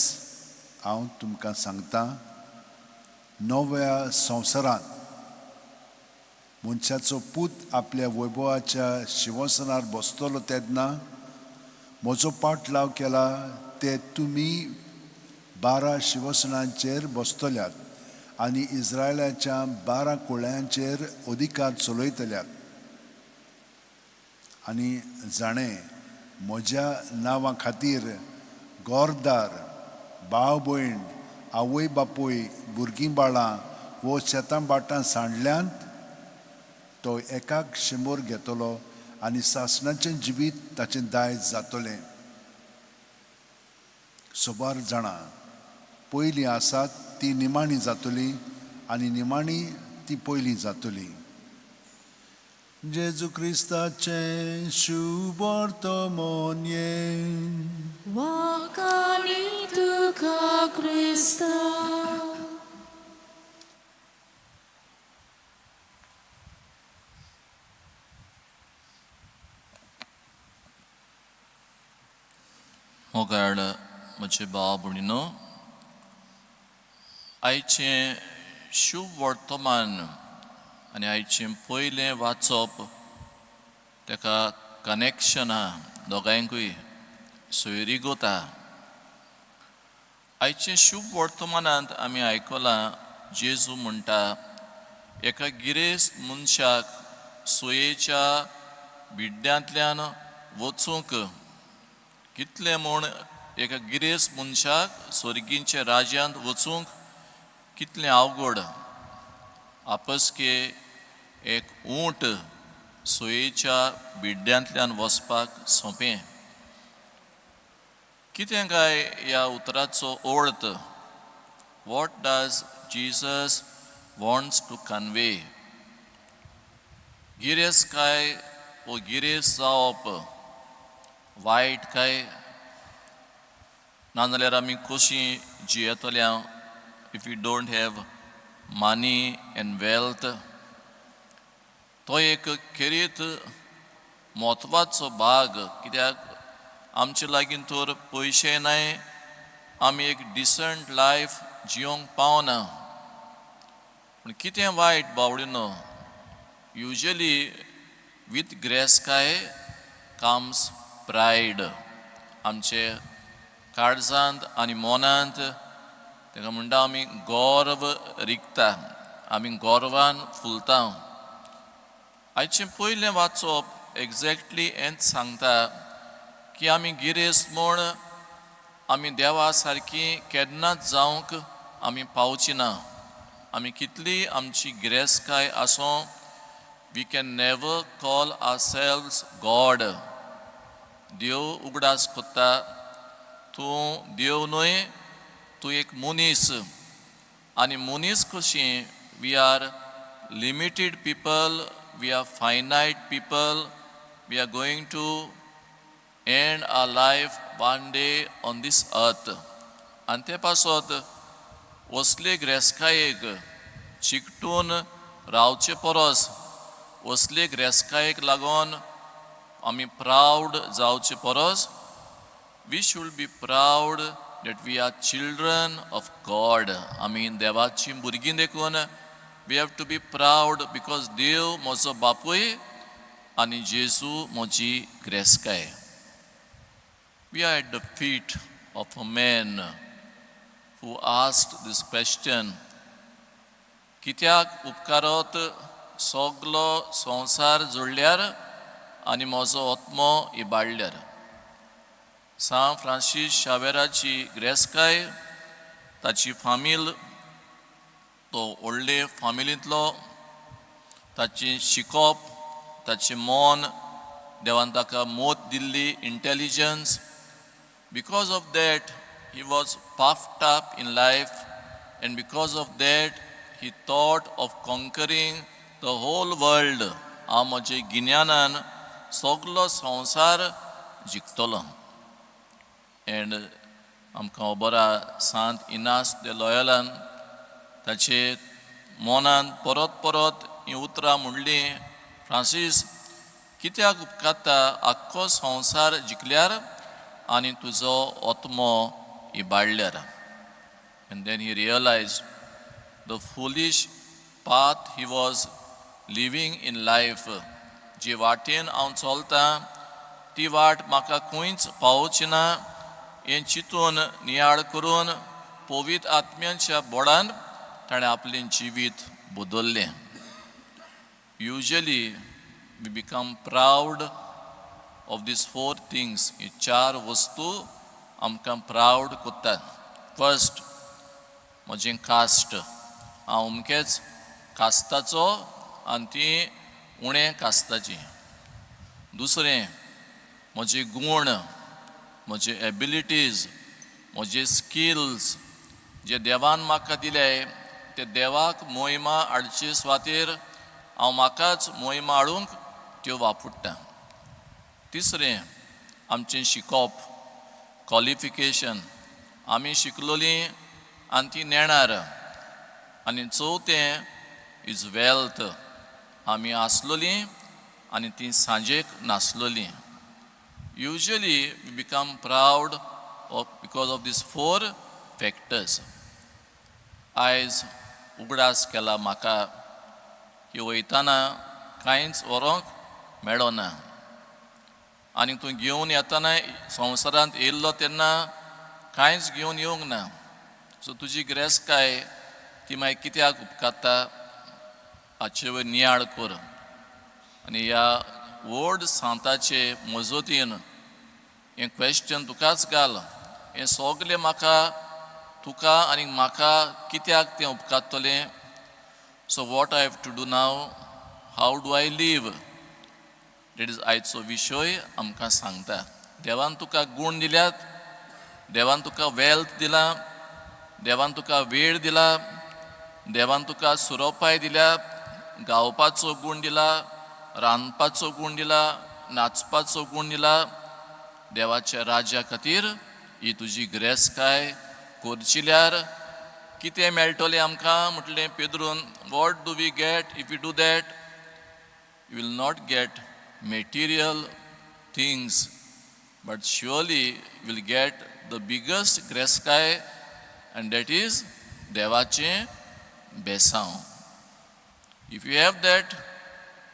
हांव तुमकां सांगतां, नव्या संवसारांत मनशाचो पूत आपल्या वैभवाच्या शिंवासनार बसतलो तेन्ना म्हजो पाटलाव केला ते तुमी 12 शिंवासनांचेर बसतल्यात आनी इस्रायलाच्या 12 कुळ्यांचेर अधिकार चलयतल्यात. आनी जाणें म्हज्या नांवा खातीर गोरदार, भाव भयण, आवय बापूय, भुरगीं बाळां वो शेतां बाटां सांडल्यांत तो एकाक 100 घेतलो आनी सासणाचें जिवीत ताचें दायज जातलें. सोबार जाणां पयलीं आसात ती निमाणी जातली आनी निमाणी ती पयलीं जातली. जेजू क्रिस्ताचें शुभ वर्तमान Wakani tuka Krista. मोगाळ म्हजे भाव भयणीनो, आयचें शुभ वर्तमान आनी आयचें पयलें वाचप ताका कनेक्शन आहा दोगांयकूय सोयरीगोता. आयचे शुभ वर्तमानांत आमी आयकलां जेजू म्हणटा, एका गिरेस्त मनशाक सोयेच्या बिड्ड्यांतल्यान वचूंक कितले म्हूण एका गिरेस्त मनशाक स्वर्गींच्या राज्यांत वचूंक कितलें अवघड. आपसके एक ऊंट सोयेच्या बिड्ड्यांतल्यान वचपाक सोंपें. कितें काय ह्या उतराचो अर्थ? What does Jesus wants to convey? गिरेस्त काय वो गिरेस्त जावप वायट काय? नाजाल्यार आमी कशीं जियेतल्या if you don't have money and wealth? तो एक खेरीत म्हत्वाचो भाग, कित्याक आमचे लागीं तर पयशे नाय, आमी एक डिसंट लायफ जियोंक पावना. पूण कितें वायट बावडीनो, युजली विथ ग्रेस्काय कम्स प्रायड. आमचे काळजांत आनी मनांत ताका म्हणटा आमी गर्व रिगता, आमी गर्वान फुलता. आयचें पयलें वाचप एग्जॅक्टली हेंच सांगता की आमी गिरेस्त म्हूण आमी देवा सारकी केन्नाच जावंक आमी पावची ना. आमी कितली आमची गिरेस्तकाय आसूं, we can never call ourselves God. देव उगडास कोत्ता, तूं देव न्हय, तूं एक मनीस. आनी मनीस कशीं we are limited people, we are finite people, we are going to end our life one day on this earth. आनी ते पासत असले ग्रेस्कायेक चिकटून रावचे परस, असले ग्रेस्कायेक लागून आमी प्रावड जावचे परस, we should be proud that we are children of God. आमी देवाची भुरगीं देखून we have to be proud because देव म्हजो बापूय आनी जेजू म्हजी ग्रेस्काय. We are at the feet of a man who asked this question. कित्याक उपकारत सगलो संवसार जोडल्यार आनी म्हजो आत्मो इबाडल्यार? सान फ्रांसीस शावेराची ग्रेस्काय, ताची फामील, तो व्हडले फामिलींतलो, ताची शिकप, ताचें मन, देवान ताका मोत Delhi, intelligence. Because of that he was puffed up in life, and because of that he thought of conquering the whole world. हांव म्हजे गिन्यानान सगलो संवसार जिखतलो. एंड आमकां बरा सांत इनास दे लॉयलान ताचे मनान परत परत ही उतरां म्हणली, फ्रांसीस कित्याक उपकारता आख्खो संवसार जिखल्यार आनी तुजो आत्मो इबाडल्यार? And then he realized the foolish path he was living in life. जी वाटेन हांव चलतां ती वाट म्हाका खंयच पावोवची ना हें चिंतून नियाळ करून पवित्र आत्म्याच्या बळान ताणें आपलें जिवीत बदल्लें. Usually we become proud of this 4 things. ही 4 वस्तू आमकां प्रावड कोत्तात. फर्स्ट, म्हजें कास्ट, हांव अमकेच कास्ताचो आनी ती उणें कास्ताची. दुसरें, म्हजे गूण, म्हजे एबिलिटीज, म्हजे स्किल्स जे देवान म्हाका दिले, ते देवाक मोहिमा हाडचे सुवातेर हांव म्हाकाच मोहिमा हाडूंक त्यो वापरतां. तिसरें, आमचें शिकप, क्वॉलिफिकेशन, आमी शिकलोलीं आनी ती नेणार. आनी चवथें इज वेल्थ, आमी आसलोलीं आनी ती सांजेक नासलोलीं. Usually we become proud because of these 4 factors. आयज उगडास केला म्हाका की वयताना कांयच व्हरोंक मेळना, आनी तूं घेवन येताना संवसारांत येयल्लो तेन्ना कांयच घेवन येवंक ना. सो तुजी ग्रेस्काय ती मागीर कित्याक उपकारता हाचे वयर नियाळ कर. आनी ह्या व्हड सांताचे मजतीन हें क्वेश्चन तुकाच घाल, हें सगलें म्हाका तुका आनी म्हाका कित्याक तें उपकारतलें. So what I have to do now, how do I live, that is आयचो विशय आमकां सांगता. देवान तुका गूण दिल्यात, देवान तुका वेल्थ दिला, देवान तुका वेळ दिला, देवान तुका सुरोपाय दिल्या, गावपाचो गूण दिला, रांदपाचो गूण दिला, नाचपाचो गूण दिला. देवाच्या राज्या खातीर ही तुजी ग्रेस्काय करचिल्यार कितें मेळटलें आमकां म्हटलें पेद्रून. What do we get if you do that? You will not get material things, but surely you will get the biggest ग्रेस्काय, and that is देवाचें बेसांव. If you have that,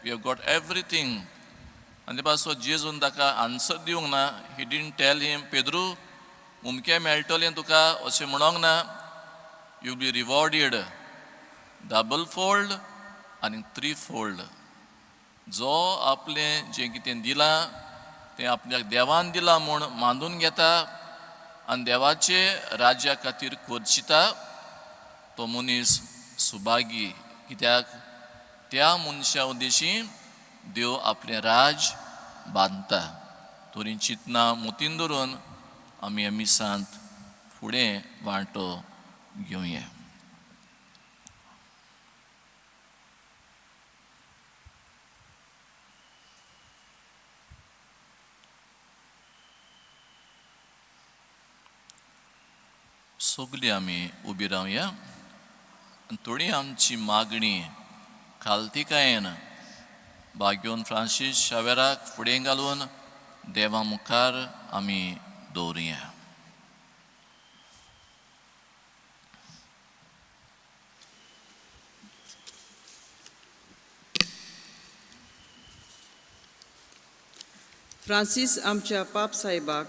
you have got everything. आनी ते पासून जेजून ताका answer दिवंक ना. He didn't tail हिम, पेद्रू उमकें मेळटलें तुका अशें म्हणोंक ना. You be rewarded double fold आनी 3 फोल्ड. जो आपलें जें कितें दिलां तें आपल्याक देवान दिलां म्हूण मानून घेता आनी देवाचे राज्या खातीर करचिता, तो मनीस सुभागी. कित्याक त्या मनशा उद्देशी देव आपलें राज बांदता. तोरी चिंतना मुतीन धरून आमी ह्या मिसांत फुडें वांटो घेवया. सगळीं आमी उबी रावया. थोडी आमची मागणी खालतिकायेन भाग्योन फ्रांसीस शावेराक फुडें घालून देवा मुखार आमी दवरुया. फ्रांसीस आमच्या पाप साहेबाक,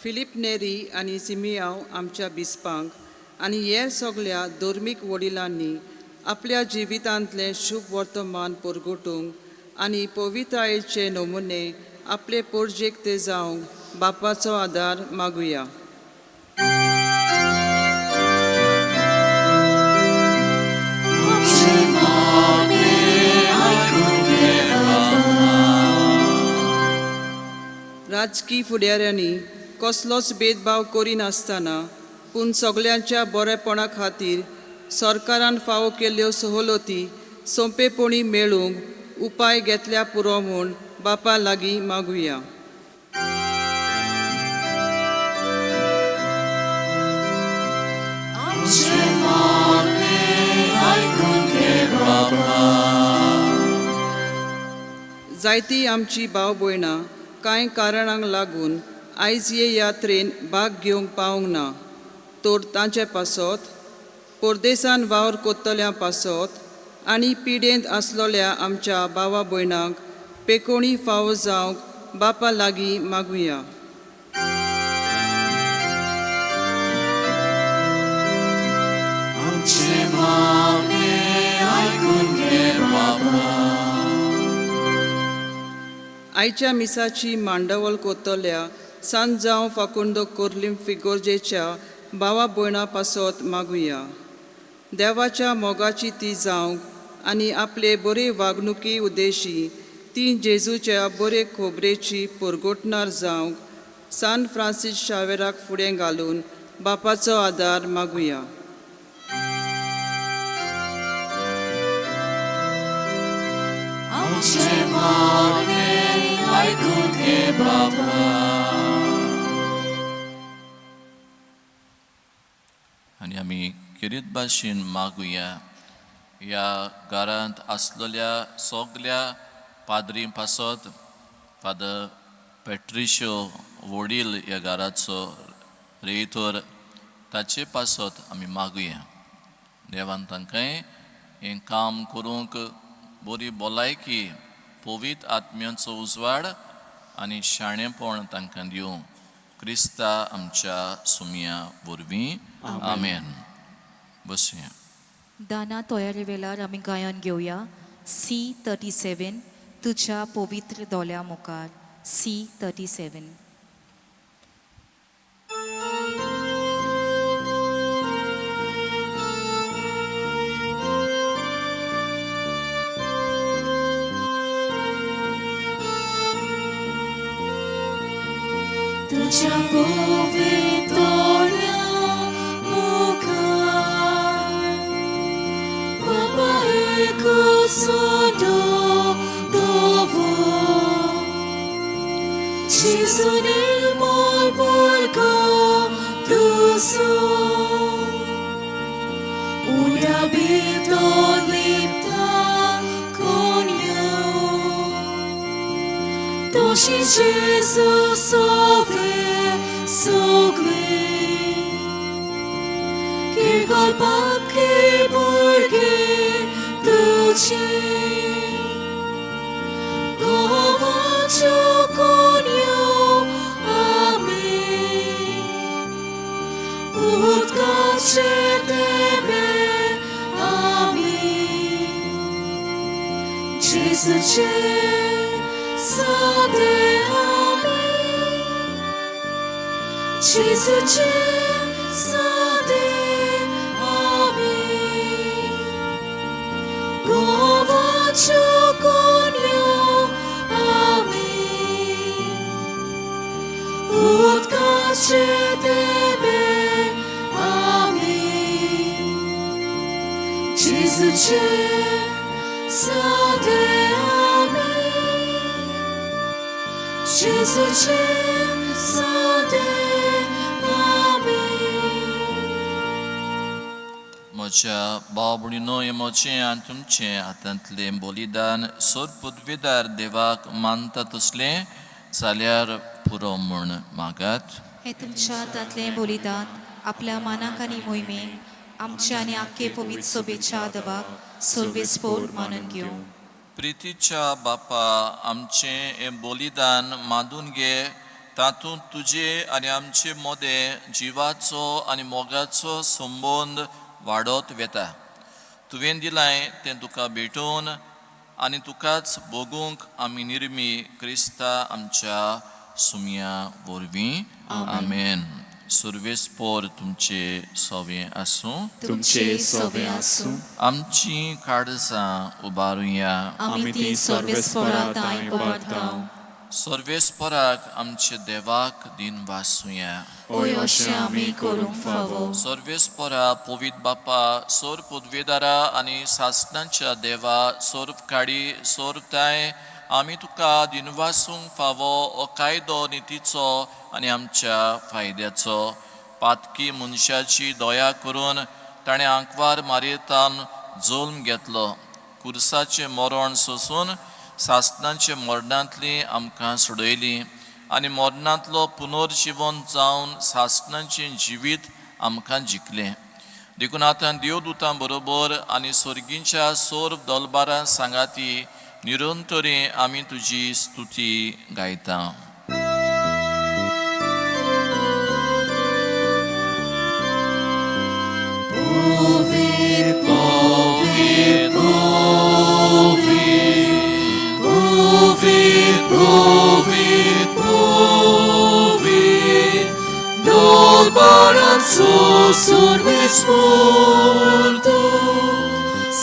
फिलीप नेरी आनी सिमियांव आमच्या बिस्पांक आनी हेर सगळ्या धर्मीक वडिलांनी आपल्या जिवितांतलें शुभ वर्तमान परगटूंक आनी पवित्रायेचे नमुने आपले पोरजेक ते जावंक बापाचो आदार मागुया. राजकी फुडाऱ्यांनी कसलोच भेदभाव करिनासतना पूण सगळ्यांच्या बरेपणा खातीर सरकारान फावो केल्ल्यो सवलती सोंपेपणी मेळूंक उपाय घेतल्या पुरो म्हूण बापा लागीं मागुया. जायतीं आमची भाव भयणां कांय कारणांक लागून आयज हे यात्रेन भाग घेवंक पावूंक ना. तर तांचे पासत, परदेसान वावर कोत्तल्या पासत आनी पिडेंत आसलोल्या आमच्या भावा भयणांक पेकोणी फावो जावंक बापा लागीं मागुया. आयच्या मिसाची मांडावळ कोत्तल्या सांज जावं फाकुंडो कोर्लीम फिगोर्जेच्या भावा भयणां पासत मागुया. देवाच्या मोगाची ती जावंक आनी आपले बरे वागणुकी उद्देशी ती जेजूच्या बरे खोबरेची परगोटणार जावंक सान फ्रांसीस शावेराक फुडें घालून बापाचो आदार मागुया. आनी आमी किरीत भाशेन मागुया. ह्या घरांत आसलेल्या सगल्या पाद्री पासत, फादर पेट्रिशो वडील ह्या घराचो रेतोर, ताचे पासत आमी मागुया. देवान तांकांय हें काम करूंक बरी भलायकी, पवित्र आत्म्याचो उजवाड आनी शाणेपण तांकां दिवं. क्रिस्ता आमच्या सुमया वरवीं. आमेन. बसया. दाना तयारी वेळार आमी गायन घेवया. C37 तुझ्या पवित्र दोल्या मुखार C37. तुझ्या पवित्र दोल्या मुखार बाबा एकसुद्धा दोवो Jesu निर्मल बोलगा तुझो उद्या भितर लिपता कोण्यो Toshi Jesu sove sogli Che golpat che borghe tuci Govacho konyo amin Utkache tebe amin Jesu Sade amin Jesus Sade amin Govacho konyo amin Utkache tebe amin Jesus Sade Jesus Sade Mocia babulino e moce antumce atantle bolidan sor pudvidar devak manta tusle salyar puromurn magat. हे तुमच्या हातांतले बलिदान आपल्या मानाक आनी मोहिमेक आमच्या आनी आख्खे पवित्र सोबेच्या दबाक सर्वेस्पोर मानून घेवं प्रितीच्या बापा आमचे हे बलिदान मादून घे तातूंत तुझे आनी आमचे मोदे जिवाचो आनी मोगाचो संबंद वाडत वेता तुवें दिलाय तें तुका भेटून आनी तुकाच भोगूंक आमी निर्मी क्रिस्ता आमच्या सुमया वरवीं आमेन सर्वेस्पोर तुमचे सोवे आसूं तुमचे सोवे आसूं आमची काळजां उबारुया आमी ती सर्वेस्पोराताय उबारतांव सर्वेस्पराक आमचे देवाक दिन वासूया ओय अशें आमी करूंक फावो सर्वेस्परा पवित्र बापा सोर पदवेदारा आनी सासणांच्या देवा सोर्पकाडी सोरताय आमी तुका दिनवासूंक फावो हो कायदो नितीचो आनी आमच्या फायद्याचो पातकी मनशाची दया करून ताणें आंकवार मारयेतान जल्म घेतलो कुर्साचें मरण सोसून सासणांचे मरणांतली आमकां सोडयली आनी मरणांतलो पुनर्जीवन जावन सासणांचें जिवीत आमकां जिखलें देखून आतां देवदूतां बरोबर आनी स्वर्गींच्या सोर दलबारां सांगाती निरंतरी आमी तुजी स्तुती गायता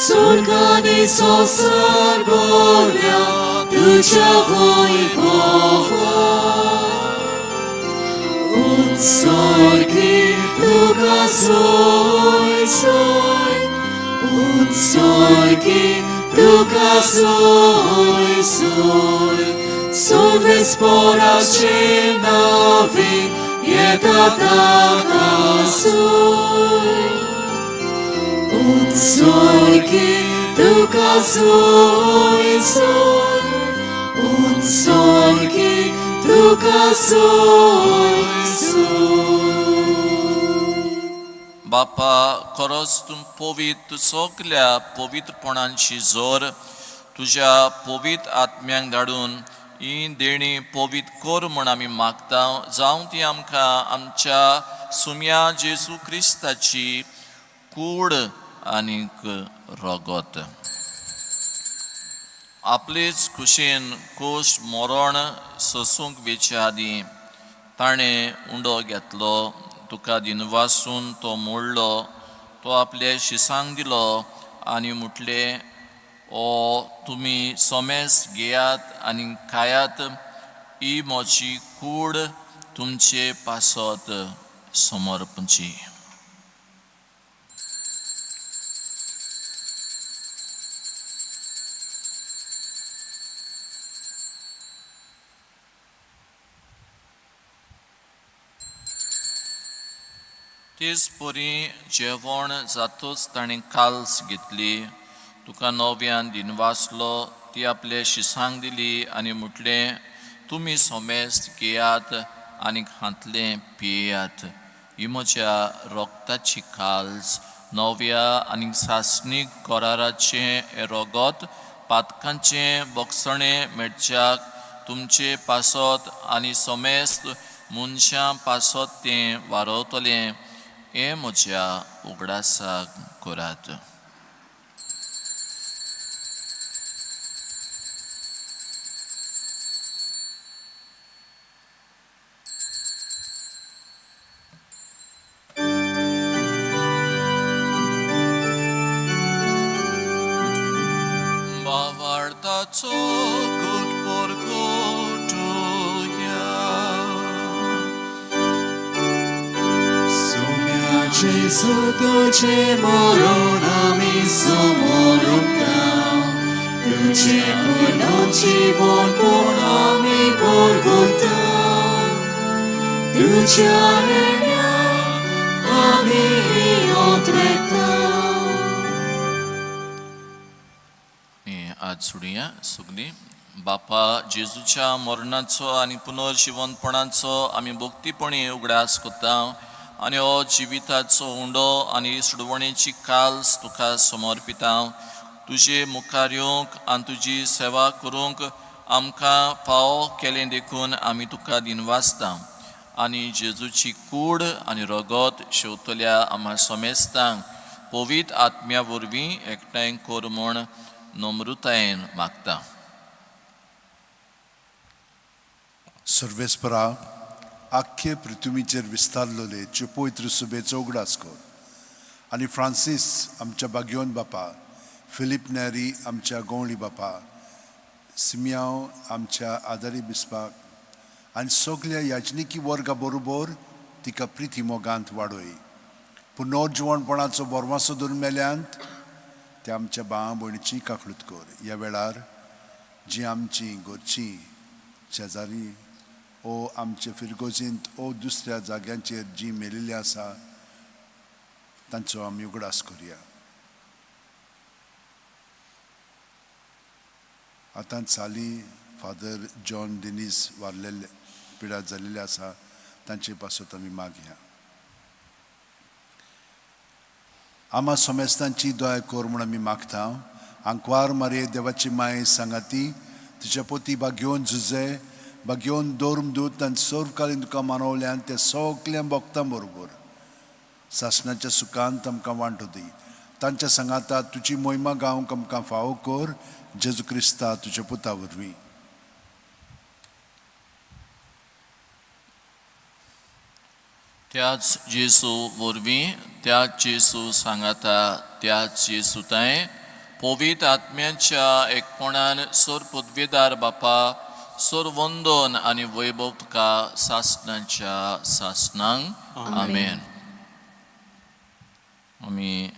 Sorgani sosar bolia tuja wojbowa Utsorgi tuga soj soj Utsorgi tuga soj soj Solve spora navi jeda taka soj Utsorgi tuga soj soj Utsorgi tuga soj soj बापा खरोच तूं पवित्र सगल्या पवित्रपणांची जोर तुज्या पवित्र आत्म्यांक धाडून ही देणी पवित्र कर म्हूण आमी मागता जावं ती आमकां आमच्या सुम्या जेजू क्रिस्ताची कूड आनीक रगत आपलीच खुशेन कोश्ट मरण सोसूंक वेचे आदीं ताणें उंडो घेतलो, तुका दिनवासून तो मोडलो, तो आपल्या शिसांक दिलो आनी म्हटलें, ओ तुमी सोमेस घेयात आनी खायात, ही म्हजी कूड तुमचे पासत समर्पणची. तेच परी जेवण जातूच ताणें काल्स घेतली, तुका नव्यान दिनवासलो, ती आपल्या शिसांक दिली आनी म्हटलें, तुमी सोमेस घेयात आनी हातलें पियेयात, ही म्हज्या रोगताची काल्स, नव्या आनी सासणीक कराराचें हें रोगत पातकांचें बोगसणें मेळच्याक तुमचे पासत आनी सोमेस मनशां पासत तें वारवतलें, हें म्हज्या उगडासाक करात. Bavartaco good porgotoja. Gesù duce moronami somorunta, duce punoci von porami porgonta, duce arenia ami otreta. आज सुडुया सुगली बापा जेजूच्या मरणाचो आनी पुनर्जिवनपणाचो आमी भोक्तीपणी उगडास कोत्ता आनी हो जिविताचो उंडो आनी सुडवणेची काल्स तुका समर्पिता. तुजे मुखार येवंक आनी तुजी सेवा करूंक आमकां फाव केलें देखून आमी तुका दिनवासता आनी जेजूची कूड आनी रगत शेवतल्या आम्हा सोमेस्तांक पवित्र आत्म्या वरवीं एकठांय कोर म्हूण नम्रतायेन मागता. सर्वेस्परा आख्खे पृथ्वीचेर विस्तारलोले पवित्र सुबेचो उगडास कर आनी फ्रांसीस आमच्या बागयोन बापा, फिलीप नॅरी आमच्या गवळी बापा, सिमियांव आमच्या आदारी बिस्पाक आनी सगल्या याजनिकी वर्गा बरोबर तिका प्रिती मोगांत वाडय. पुनर्जिवणपणाचो बोरवासो धरून मेल्यांत त्या आमच्या भावा भयणीची काकळूत कर. ह्या वेळार जी आमची घरची शेजारी ओ आमचे फिरगोजींत ओ दुसऱ्या जाग्यांचेर जी मेलिल्ली आसा तांचो आमी उगडास करुया. आतांच साली फादर जॉन डेनीस वारलेले पिडार जाल्लेले आसा, तांचे पासत आमी मागया. आमा सोमेस्तांची दोय कोर म्हूण आमी मागता. आंकवार मारये देवाची माय सांगाती, तुज्या पोती बागयोन झुजे बागयोन दोरमदूत आनी सर्वकालीन तुका मानवल्यान ते सगल्या भक्तां बरोबर सासणाच्या सुखांत आमकां वांटो दी. तांच्या सांगाता तुजी मोहिमा गावंक आमकां फावो कर, जेजू क्रिस्ता तुज्या पुता वरवीं. त्याच जेसू वरवीं, त्याच जेसू सांगाता, त्याच जेसूताय पवित्र आत्म्याच्या एकपणान सोर पदवीदार बापा, सोर वंदन आनी वैभव तुका सासणाच्या सासणांक. आमेन. आमी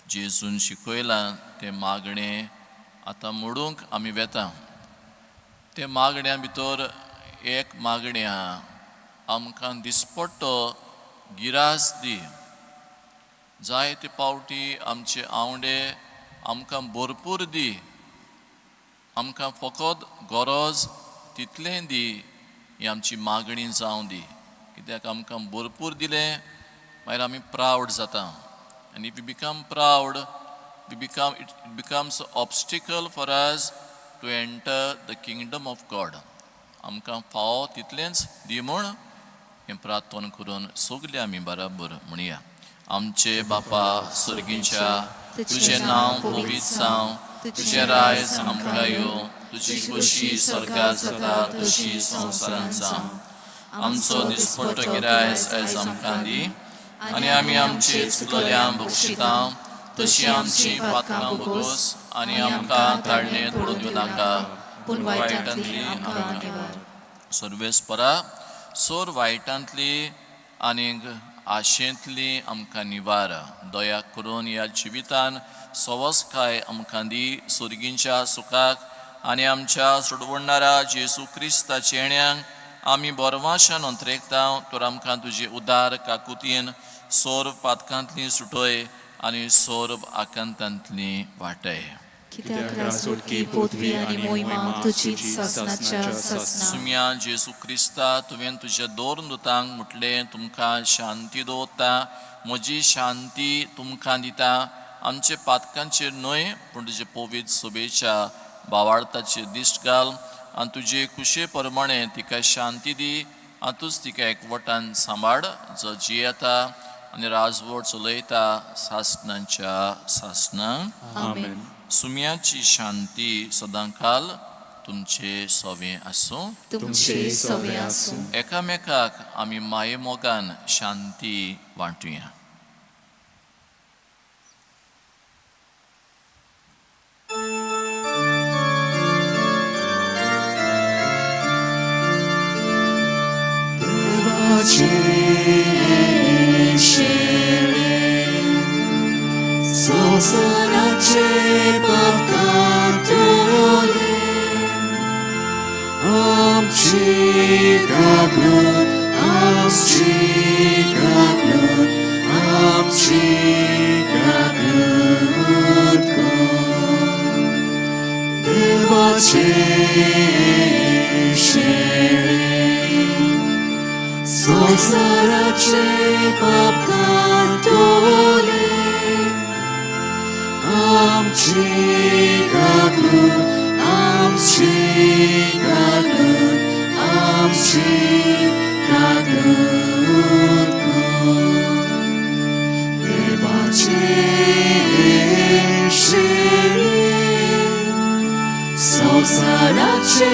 जेजून शिकयलां ते मागणें आतां मोडूंक आमी वेता. ते मागण्या भितर एक मागणी आहा, आमकां दिसपट्टो गिरास दी. जायते पावटी आमचे आवडे आमकां भरपूर दी, आमकां फकत गरज तितलें दी, ही आमची मागणी जावं दी. कित्याक आमकां भरपूर दिलें मागीर आमी प्रावड जाता. आनी if we become proud, it becomes an obstacle for us to enter the kingdom of God. आमकां फाव तितलेंच दी म्हूण हें प्रार्थना करून सगले आमी बराबर म्हणया. आमचे बापा स्वर्गींच्या, तुजें नांव पवित्र जावं, तुझे रायज आमकां यो तुजी खुशी स्वर्गात जाता तशी संवसारांत जावं आमचो दिसपट्टो गिरायज आयज आमकां दी आनी आमी आमचे चुकलेल्यांक बक्षिता तशी आमची पातकां बोगोस आनी आमकां ताळणेंत पडूं दिवं नाका पूण वायटांतली आमकां निवार सर्वेस्परा सोर वायटांतली आनीक आशेंतली आमकां निवार दया करून ह्या जिवितान सवस्काय आमकां दी सुर्गींच्या सुखाक आनी आमच्या सोडवणारा जेजू क्रिस्ताचे येण्याक आमी बोरवाशान अंतरेकता तर आमकां तुजी उदार काकुतीन सोर पातकांतली सुटय आनी सोर आकांतांतली वाटय कित्याक राजवटकी पदवी आनी मोहिमा तुजीच ससनाच्या ससना सुम्या जेजू क्रिस्ता तुवें तुज्या दोन दुतांक म्हटलें तुमकां शांती दवरता म्हजी शांती तुमकां दिता आमचे पातकांचेर न्हय पूण तुजे पवित्र सोबेच्या भावार्थाचेर दिश्ट घाल आनी तुजे कुशे प्रमाणे तिका शांती दी आतूच तिका एकवटान सांबाळ जो जियेता आनी राजवट चलयता सासणांच्या सासणांक आमेन सुम्याची शांती सदांकाल तुमचे सोवे आसूं तुमचे सोवे आसूं एकामेकाक आमी माये मोगान शांती वांटुया संसाराचे पातकांतले आमची काकून आमची काकून आमची काकून देवाचे शेळे संसाराचे पातकांतले आमची काकून आमची काकून आमची काकून देवाचे शेळे संसाराचे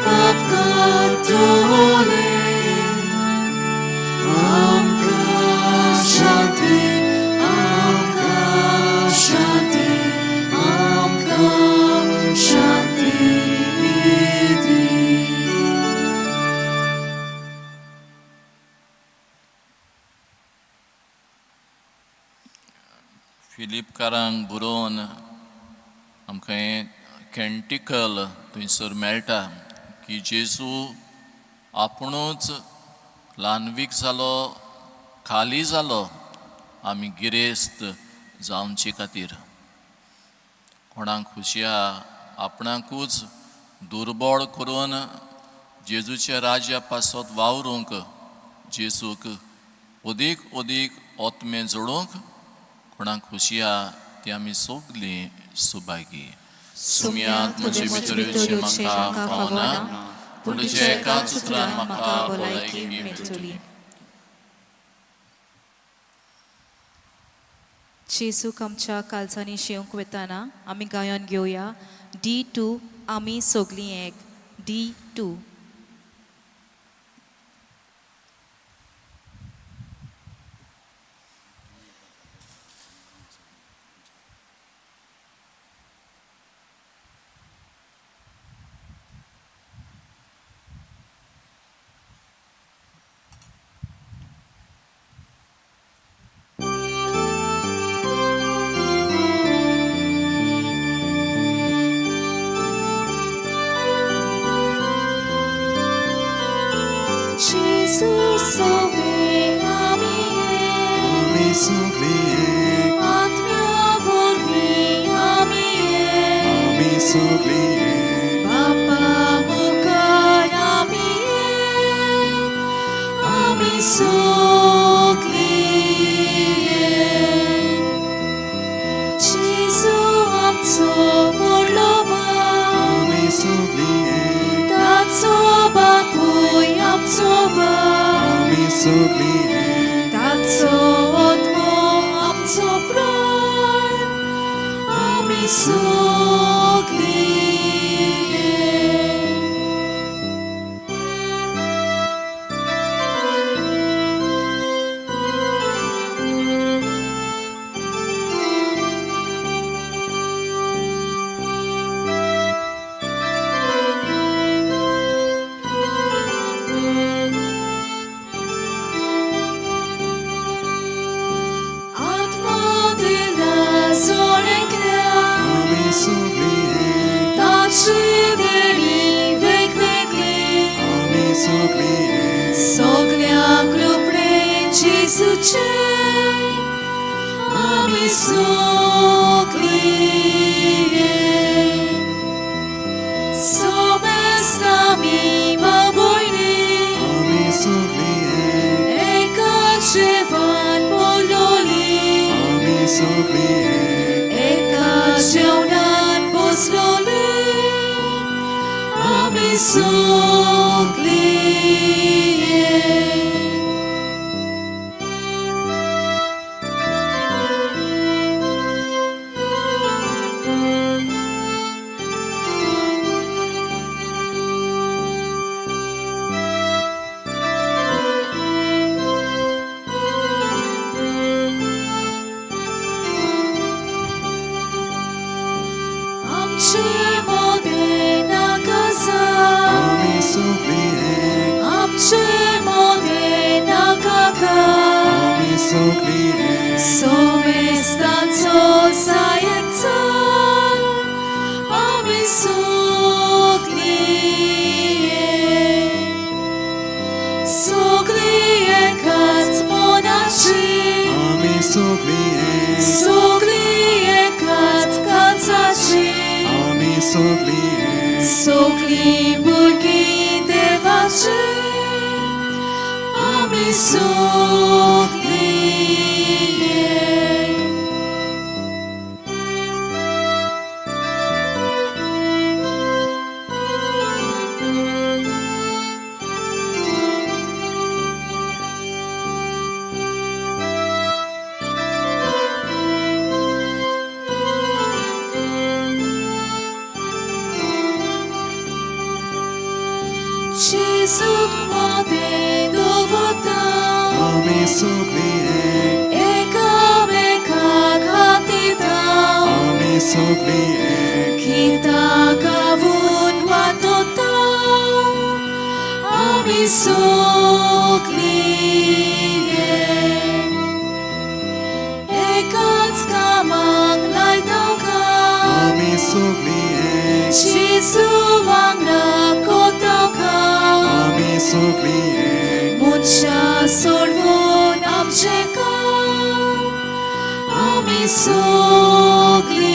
पातकांतले आमकां शांती आमकां शांती आमकां शांती दी फिलिपकारांक बरोवन आमकां हें कॅन्टिकल थंयसर मेळटा की जेजू आपुणूच ल्हानवीक जालो खाली जालो आमी गिरेस्त जावचे खातीर कोणाक खुशया आपणाकूच दुर्बळ करून जेजूच्या राज्या पासत वावरूंक जेजूक अदीक अदीक ओतमे जोडूंक कोणाक खुशया ती आमी सगलीं सुभागी सुम्यात म्हजे भितर येवचें म्हाका फावना पूण तुज्या एकाच उतरान म्हाका भलायकी मेळटली जेजूक आमच्या काळजांनी शेवंक वेताना आमी गायन घेवया D2 आमी सगलीं एक D2 So 예수께 아미 속리에 소메스타미 마보이니 아미 속리에 에카체반 볼로리 아미 속리에 에카체오난 보슬로리 아미 속리에 암체 못에 나가서 아미 속리에 암체 못에 나가가 아미 속리에 소메스탄소 사이엑자 아미 속리에 같모나치 아미 속리에 같같아치 아미 속리 불기 대바치 아미 속리에 지숙 못해 도보다 아미 속리에 에카메카 가티다 아미 속리에 기다가분 와토다 아미 속리에 에카츠가망 라이타우가 아미 속리에 지수왕라 코타우가 아미 속리에 문샤 솔본 암체가 아미 속리에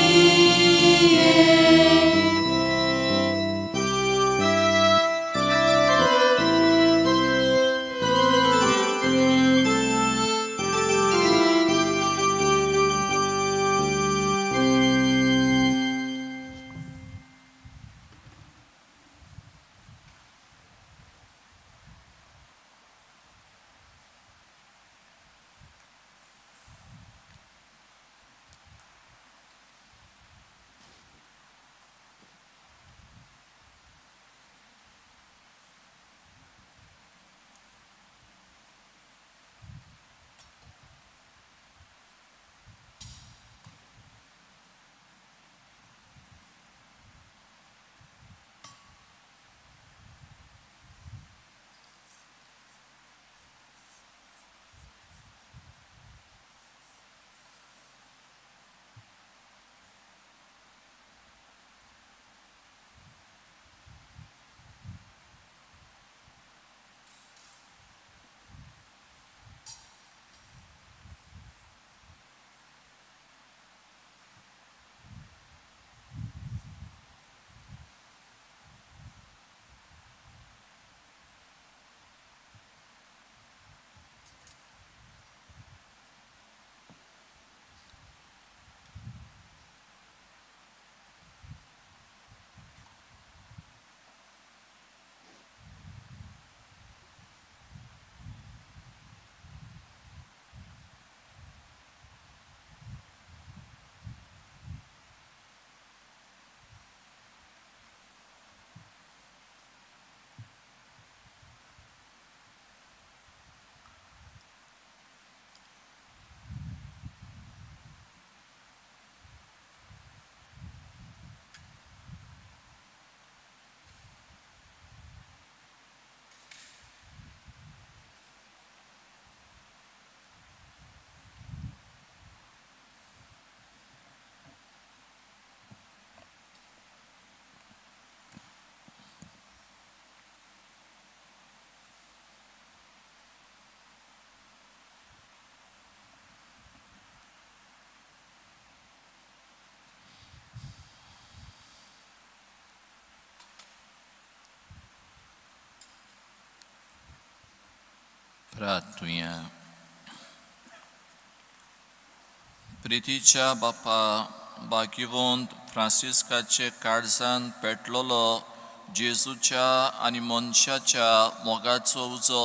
प्रार्थुया. प्रितीच्या बापा, बाकिवंत फ्रांसिस्काचे काळजांत पेटलोलो जेजूच्या आनी मनशाच्या मोगाचो उजो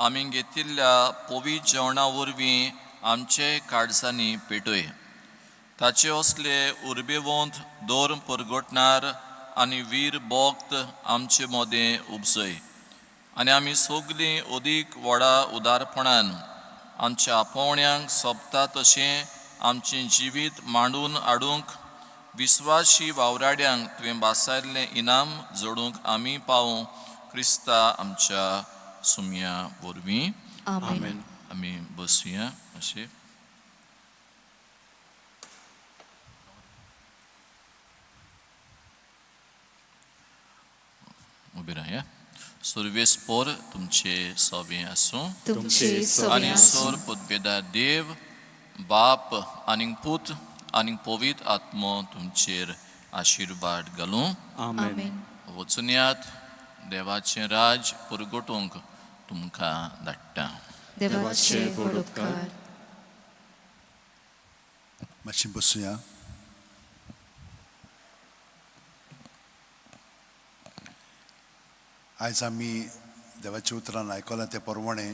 आमी घेतिल्ल्या पवित्र जेवणा वरवीं आमचे काळजांनी पेटय. ताचे असले उर्बेवंत दोर परगटणार आनी वीर भोक्त आमचे मोदें उपजय. आनी आमी सगलीं अदीक व्हडा उदारपणान आमच्या आपोवण्यांक सोबता तशें आमचें जिवीत मांडून हाडूंक विस्वासी वावराड्यांक तुवें बासायल्लें इनाम जोडूंक आमी पावूं क्रिस्ता आमच्या सुमया वरवीं. आमेन. आमी बसुया अशें. उबे राया. सर्वेस्पर तुमचे सोबे आसूं. तुमचे सोबे आनी आसूं. सोर पुतबेदार देव, बाप आनी पूत आनी पवित्र आत्मो तुमचेर आशिर्वाद घालूं. आमेन. वचुन्यात देवाचें राज परगटूंक तुमकां धाडटा. देवाचे व्हड उपकार. मातशी बसुया. आयज आमी देवाच्या उतरान आयकलां ते प्रमाणे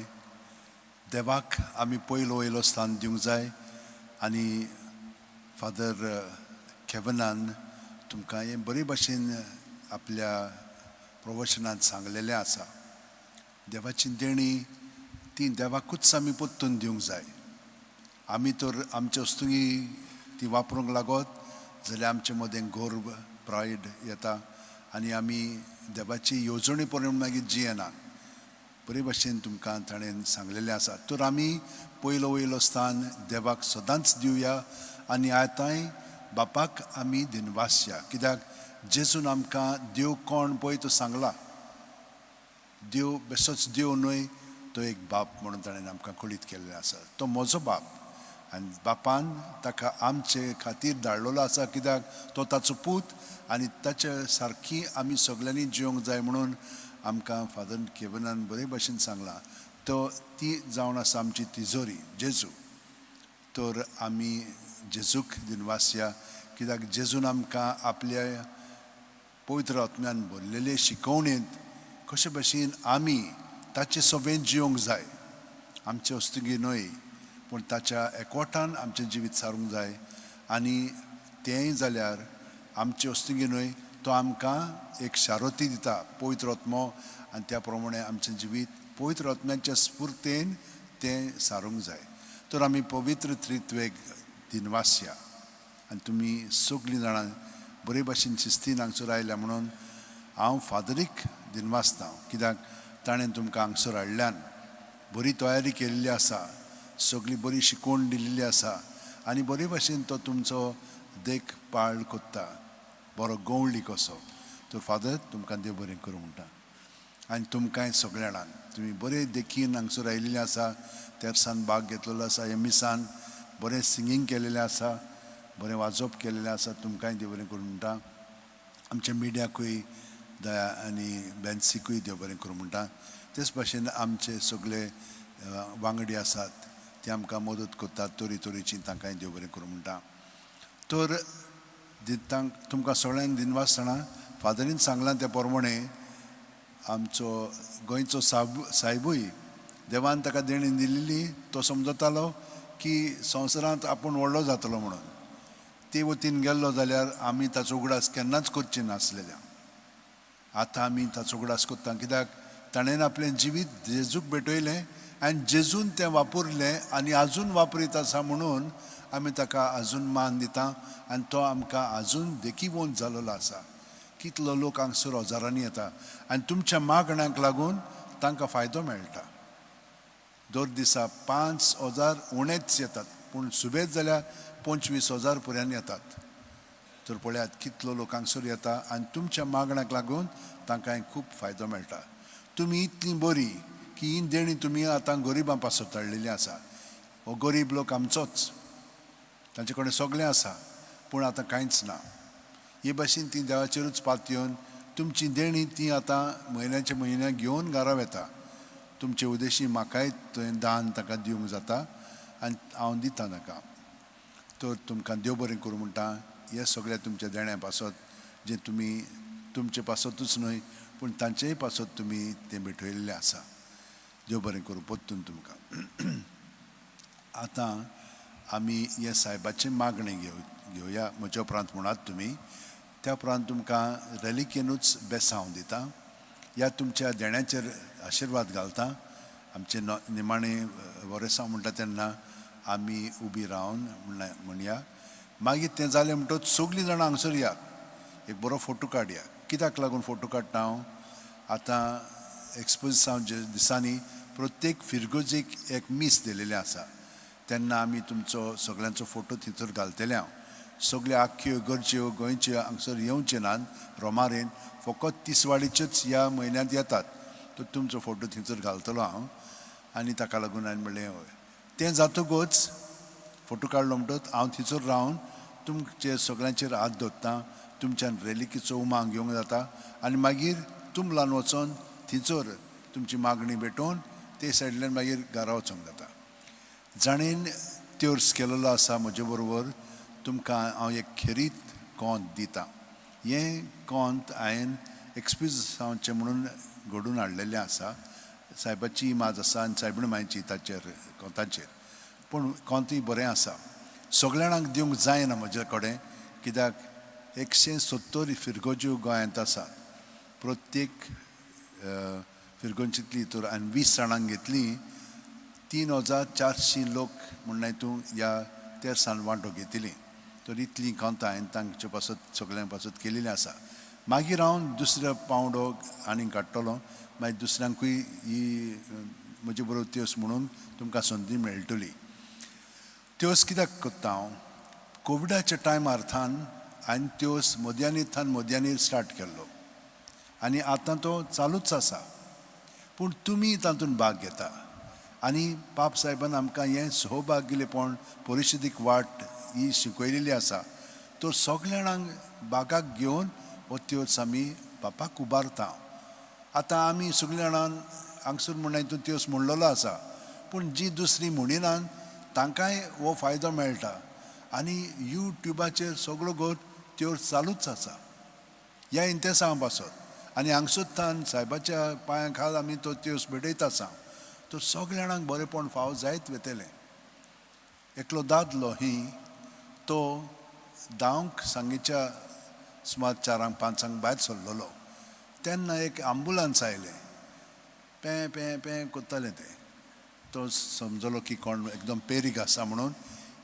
देवाक आमी पयलो वयलो स्थान दिवंक जाय. आनी फादर केवनान तुमकां हें बरे भाशेन आपल्या प्रवचनांत सांगलेलें आसा. देवाची देणी ती देवाकूच आमी परतून दिवंक जाय. आमी तर आमचे वस्तुंगी ती वापरूंक लागत जाल्यार आमचे मदें गर्व प्रायड येता आनी आमी देवाची येवजणी पर्यंत मागीर जियेना. बरे भाशेन तुमकां ताणें सांगलेलें आसा. तर आमी पयलो वयलो स्थान देवाक सदांच दिवया आनी आतांय बापाक आमी दिनवासया. कित्याक जेजून आमकां देव कोण पळय तो सांगला. देव बेश्टोच देव न्हय, तो एक बाप म्हणून ताणें आमकां कळीत केल्लें आसा. तो म्हजो बाप आनी बापान ताका आमचे खातीर धाडलेलो आसा. कित्याक तो ताचो पूत आनी ताचे सारकी आमी सगल्यांनी जिवंक जाय म्हणून आमकां फादर केवनान बरे भाशेन सांगलां. तो ती जावन आसा आमची तिजोरी जेजू. तर आमी जेजूक दिनवासया. कित्याक जेजून आमकां आपल्या पवित्र आत्म्यान भरलेले शिकवणेंत कशे भाशेन आमी ताचे सोबेन जिवंक जाय. आमचे वस्तुंगी न्हय पूण ताच्या एकवटान आमचें जिवीत सारूंक जाय. आनी तेंय जाल्यार आमचे वस्तुंगी न्हय, तो आमकां एक शारोती दिता पवित्र आत्मो आनी त्या प्रमाणे आमचें जिवीत पवित्र आत्म्याच्या स्फूर्तेन तें सारूंक जाय. तर आमी पवित्र त्रित्वेक दिनवासया. आनी तुमी सगलीं जाणां बरे भाशेन शिस्तीन हांगसर आयल्या म्हणून हांव फादरीक दिनवासता. कित्याक ताणें तुमकां हांगसर हाडल्यान बरी तयारी केल्ली आसा, सगळी बरी शिकवण दिल्ली आसा आनी बरे भाशेन तो तुमचो देखभाळ कोत्ता, बरो गवळी कसो. तर फादर तुमकां देव बरें करूं म्हणटा. आनी तुमकांय सगळ्या जाणांक तुमी बरे देखीन हांगसर आयिल्ले आसा, तेर्सान भाग घेतलेलो आसा, एमिसान बरें सिंगींग केलेलें आसा, बरें वाजोवप केलेलें आसा. तुमकांय देव बरें करूं म्हणटा. आमच्या मिडियाकूय दया आनी बेन्सीकूय देव बरें करूं म्हणटा. तेच भाशेन आमचे सगळे वांगडी आसात ते आमकां मदत करतात तरेची, तांकांय देव बरें करूं म्हणटा. तर तुमकां सगळ्यांक दिनवासतना फादरीन सांगलां त्या प्रमाणे आमचो गोंयचो सायबूय देवान ताका देणी दिल्ली. तो समजतालो की संवसारांत आपूण व्हडलो जातलो म्हणून. ते वतीन गेल्लो जाल्यार आमी ताचो उगडास केन्नाच करची नासलेल्या. आतां आमी ताचो उगडास करता. कित्याक ताणेन आपलें जिवीत जेजूक भेटयलें आनी जेजून तें वापरलें आनी आजून वापरीत आसा म्हणून आमी ताका आजून मान दिता. आनी तो आमकां आजून देखीवंत जाल्लो आसा. कितलो लोक हांगसर हजारांनी येता आनी तुमच्या मागण्यांक लागून तांकां फायदो मेळटा. दर दिसा 5,000 उणेच येतात पूण सुबेज जाल्यार 25,000 पर्यंत येतात. तर पळयात कितलो लोक हांगसर येता आनी तुमच्या मागण्यांक लागून तांकां खूब फायदो मेळटा. तुमी इतली बरी की ही देणी तुमी आतां गरिबां पासत हाडलेली आसा. हो गरीब लोक आमचोच, तांचे कडेन सगळें आसा पूण आतां कांयच ना. हे भाशेन ती देवाचेरूच पातयेवन तुमची देणी ती आतां म्हयन्याचे म्हयन्याक घेवन घरा येता. तुमचे उद्देशी म्हाकाय थंय दान ताका दिवंक जाता आनी हांव दिता ताका. तर तुमकां देव बरें करूं म्हणटा. हे सगळ्या तुमच्या देण्या पासत जे तुमी तुमचे पासतूच न्हय पूण तांचेय पासत तुमी तें भेटयल्लें आसा. देव बरें करूं पोत्तून तुमकां. आतां आमी हे सायबाचे मागणे घेवया. म्हज्या उपरांत म्हणात तुमी. त्या उपरांत तुमकां रेलिकेनूच बेसांव हांव दिता. ह्या तुमच्या देण्याचेर आशिर्वाद घालता. आमचे निमाणें वर्सां म्हणटा तेन्ना आमी उबी रावन म्हणया. मागीर तें जालें म्हणटच सगळीं जाणां हांगसर या. एक बरो फोटो काडया. कित्याक लागून फोटो काडटा हांव? आतां एक्सपोजिसांच्या दिसांनी प्रत्येक फिरगोजेक एक मीस दिलेलें आसा. तेन्ना आमी तुमचो सगळ्यांचो फोटो थंयसर घालतले हांव. सगळे आख्ख्यो इगर्ज्यो गोंयच्यो हांगसर येवचे नात रोमारेन. फकत तिसवाडीच्योच ह्या म्हयन्यांत येतात. तर तुमचो फोटो थंयसर घालतलो हांव. आनी ताका लागून हांवें म्हणलें हय. तें जातकूच फोटो काडलो म्हणटच हांव थंयसर रावन तुमचे सगळ्यांचेर हात दवरता. तुमच्यान रेलिकेचो उमांग घेवंक जाता. आनी मागीर तुमलान वचोन थंयसर तुमची मागणी भेटोवन ते सायडल्यान मागीर घरा वचोंक जाता. जाणेन त्योर्स केलेलो आसा म्हजे बरोबर. तुमकां हांव एक खेरीत कोंत दितां. हें कोंत हांवें एक्सपोजिसांचें म्हणून घडोवन हाडलेलें आसा. सायबाची इमाज आसा आनी सायबीण मांयची ताचेर कोंताचेर. पूण कोंतूय बरें आसा. सगळ्यांक दिवंक जायना म्हजे कडेन. कित्याक 170 फिरगोज्यो गोंयांत आसात. प्रत्येक फिरगोंचींतली तर आनी 20 जाणांक घेतली 3400 लोक म्हणून हातूंत ह्या तेर्सान वांटो घेतिली. तर इतलीं कोंतां हांवें तांचे पासत सगळ्यां पासत केलेलीं आसा. मागीर हांव दुसरो पावंडो आनीक काडटलो. मागीर दुसऱ्यांकूय ही म्हजे बरोबर त्योस म्हणून तुमकां संदी मेळटली. त्योस कित्याक करता हांव? कोविडाच्या टायमार हांवें त्योस मोदयांनी स्टार्ट केल्लो आनी आतां तो चालूच आसा. पूण तुमी तातूंत भाग घेता. आनी पाप सायबान आमकां हें सहभाग दिलेपण परिशदीक वाट ही शिकयलेली आसा. तर सगळ्या जाणांक भागाक घेवन हो त्योस आमी बापाक उबारता. आतां आमी सगळीं जाणां हांगसर म्हणून हितून त्योस म्हणलेलो आसा. पूण जीं दुसरीं म्हणिनात तांकांय हो फायदो मेळटा. आनी यूट्यूबाचेर सगळो गोट त्योस चालूच आसा ह्या इंतेसां पासत. आनी हांगसर सायबाच्या पांया खाल आमी तो त्योस भेटयता आसा. तर सगळ्या जाणांक बरेंपण फावो जायत वेतलें. एकलो दादलो ही तो 10 सांजेच्या सुमार 4-5 भायर सरलेलो. तेन्ना एक आंबुलन्स आयलें. पें पें पें कोत्तालें तें. तो समजलो की कोण एकदम पेरीक आसा म्हणून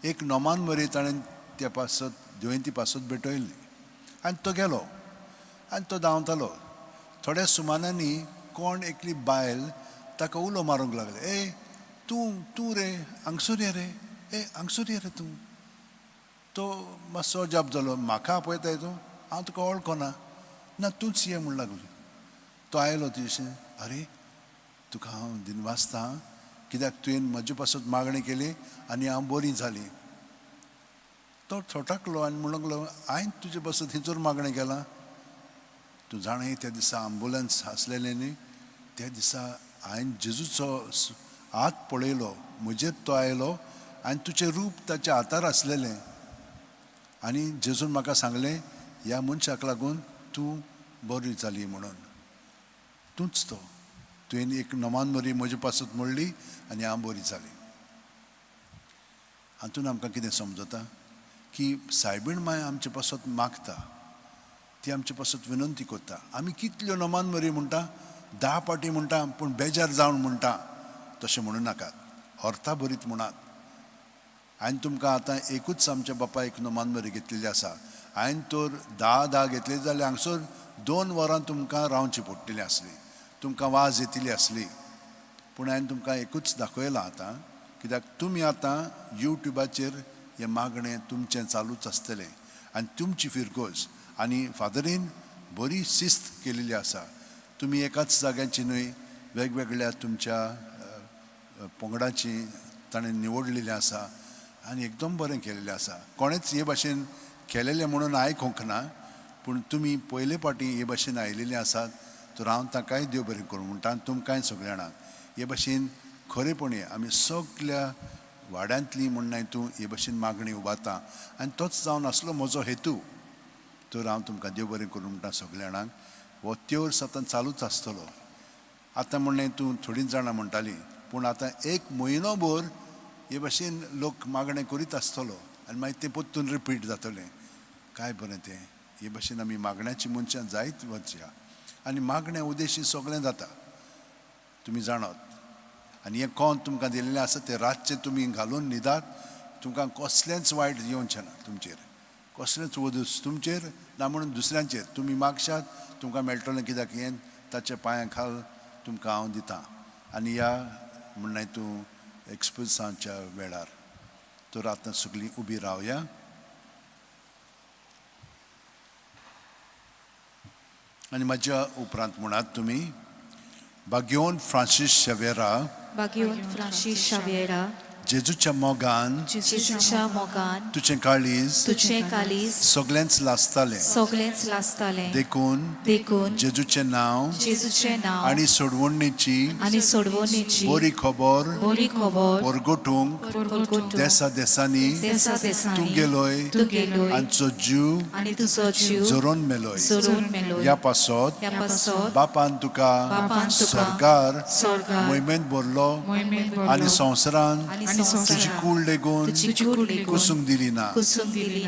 एक नोमान मरी ताणें त्या पासत दुयेंती पासत भेटयली. आनी तो गेलो आनी तो धांवतालो. थोड्या सुमारांनी कोण एकली बायल ताका उलो मारूंक लागले. ए तूं रे हांगसर ये रे. ए हांगसर ये रे तूं. तो मातसो जाप जालो. म्हाका आपयता तूं? हांव तुका वळखना. ना तूंच ये म्हूण लागलो. तो आयलो तशें. अरे तुका हांव दिनवासता कित्याक तुवें म्हजे पासत मागणी केली आनी हांव बरी जाली. तो थोटाकलो आनी म्हणूंक लागलो हांवें तुजे पासत थंयसर मागणी केलां. तूं जाणा त्या दिसा आंबुलन्स आसलेलें न्ही. त्या दिसा हांवें जेजूचो हात पळयलो. म्हजेर तो आयलो आनी तुजें रूप ताच्या हातार आसलेलें. आनी जेजून म्हाका सांगलें ह्या मनशाक लागून तूं बरी जाली म्हणून. तूंच तो. तुवें एक नमान मरी म्हजे पासत म्हणली आनी हांव बरी जाली. हातून आमकां कितें समजता की सायबीण माय आमचे पासत मागता. ती आमचे पासत विनंती करता. आमी कितल्यो नमान मरी म्हणटा 10 पाटी म्हणटा पूण बेजार जावन म्हणटा. तशें म्हणू नाकात. अर्था भरीत म्हणात. हांवें तुमकां आतां एकूच आमच्या बापा एक नमान मरी घेतलेली आसा. हांवें तर 10 घेतली जाल्यार हांगसर 2 वरां तुमकां रावची पडटली आसली. तुमकां वाज येतली आसली. पूण हांवें तुमकां एकूच दाखयलां आतां. कित्याक तुमी आतां यूट्यूबाचेर हें मागणें तुमचें चालूच आसतलें आनी तुमची फिरकोस. आनी फादरीन बरी शिस्त केलेली आसा. तुमी एकाच जाग्याची न्हय वेगवेगळ्या तुमच्या पंगडाची ताणें निवडलेली आसा आनी एकदम बरें केलेलें आसा. कोणेच हे भाशेन केलेलें म्हणून आयकूंक ना. पूण तुमी पयले पाटी हे भाशेन आयिल्लीं आसात. तर हांव ताकाय देव बरें करूं म्हणटा आनी तुमकांय सगळ्या जाणांक. हे भाशेन खरेपणी आमी सगळ्या वाड्यांतली म्हणून तूं हे भाशेन मागणी उबारता आनी तोच जावन आसलो म्हजो हेतू. तर हांव तुमकां देव बरें करूं म्हणटा सगळ्या जाणांक. हो त्योर सतत चालूच आसतलो. आतां म्हणलें तूं थोडींच जाणां म्हणटालीं, पूण आतां 1 म्हयनो भर हे भाशेन लोक मागणें करीत आसतलो आनी मागीर तें परतून रिपीट जातलें. काय बरें तें. हे भाशेन आमी मागण्याची मनशां जायत वचया आनी मागण्या उद्देशी सगळें जाता, तुमी जाणात. आनी हें कोण तुमकां दिल्लें आसा तें रातचें तुमी घालून न्हिदात, तुमकां कसलेंच वायट येवचें ना तुमचेर, कसलेंच वदूस तुमचेर ना म्हणून दुसऱ्यांचेर. तुमी मागशात तुमकां मेळटलें, कित्याक हें ताच्या पांयां खाल तुमकां हांव दितां. आनी ह्या म्हणून तूं एक्सप्रेसाच्या वेळार तर आतां सगळीं उबी रावया. आनी म्हाज्या उपरांत म्हणात तुमी, बागयोन फ्रांसीस शेवेरा, बागयोन फ्रांसीस शावेरा, जेजूच्या मोगान, जेजूच्या मोगान, तुजें काळीज, तुझें कालीस सगळेंच लासतालें. सगळेंच लासतालें. देखून जेजूचें नांव जेजूचें नांव आनी सोडवणेची आनी सोडवणेची बरी खबर परगटूंक देसा देसांनी तूं गेलोय आनी तुजो जीव आनी तुजो जीव जोरोन मेलोय. ह्या पासत बापान तुका सरकार मोहिमेंत भरलो आनी संवसारान तुजी कूळ लेगून कुसूंक दिली ना.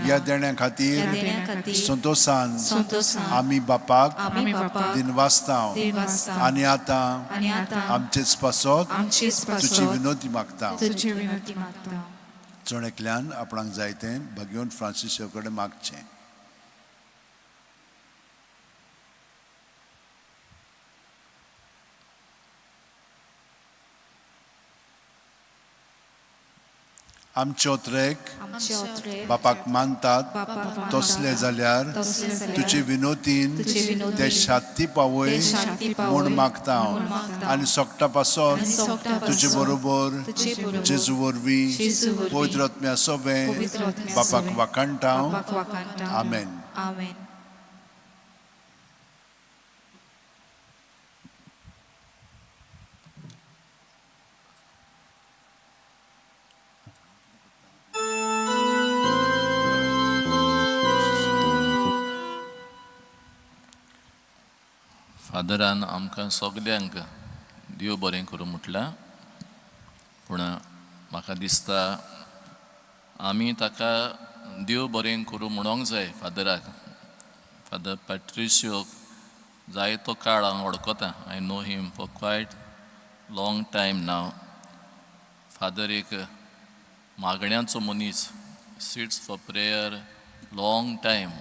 ह्या देण्या खातीर संतोशान आमी बापाक दिनवासतांव आनी आतां आमचेच पासत तुजी विनोदी मागता. चड एकल्यान आपणाक जाय तें भगवंत फ्रांसीस कडेन मागचें. आमचे ओत्रेक बापाक मानतात तसले जाल्यार तुजे विनोदीन ते शांती पावय म्हूण मागता हांव. आनी सोगटा पासत तुजे बरोबर जेजू वरवीं पवित्र आत्म्या सोबें बापाक वाखाणटा हांव. आमेन. फादरान आमकां सगल्यांक देव बरें करूं म्हटलां, पूण म्हाका दिसता आमी ताका देव बरें करूं म्हणोंक जाय फादराक. फादर पॅट्रिशियोक जायतो काळ हांव वळखता. I know him for quite long time now. Father एक मागण्यांचो मनीस, sits for prayer long time.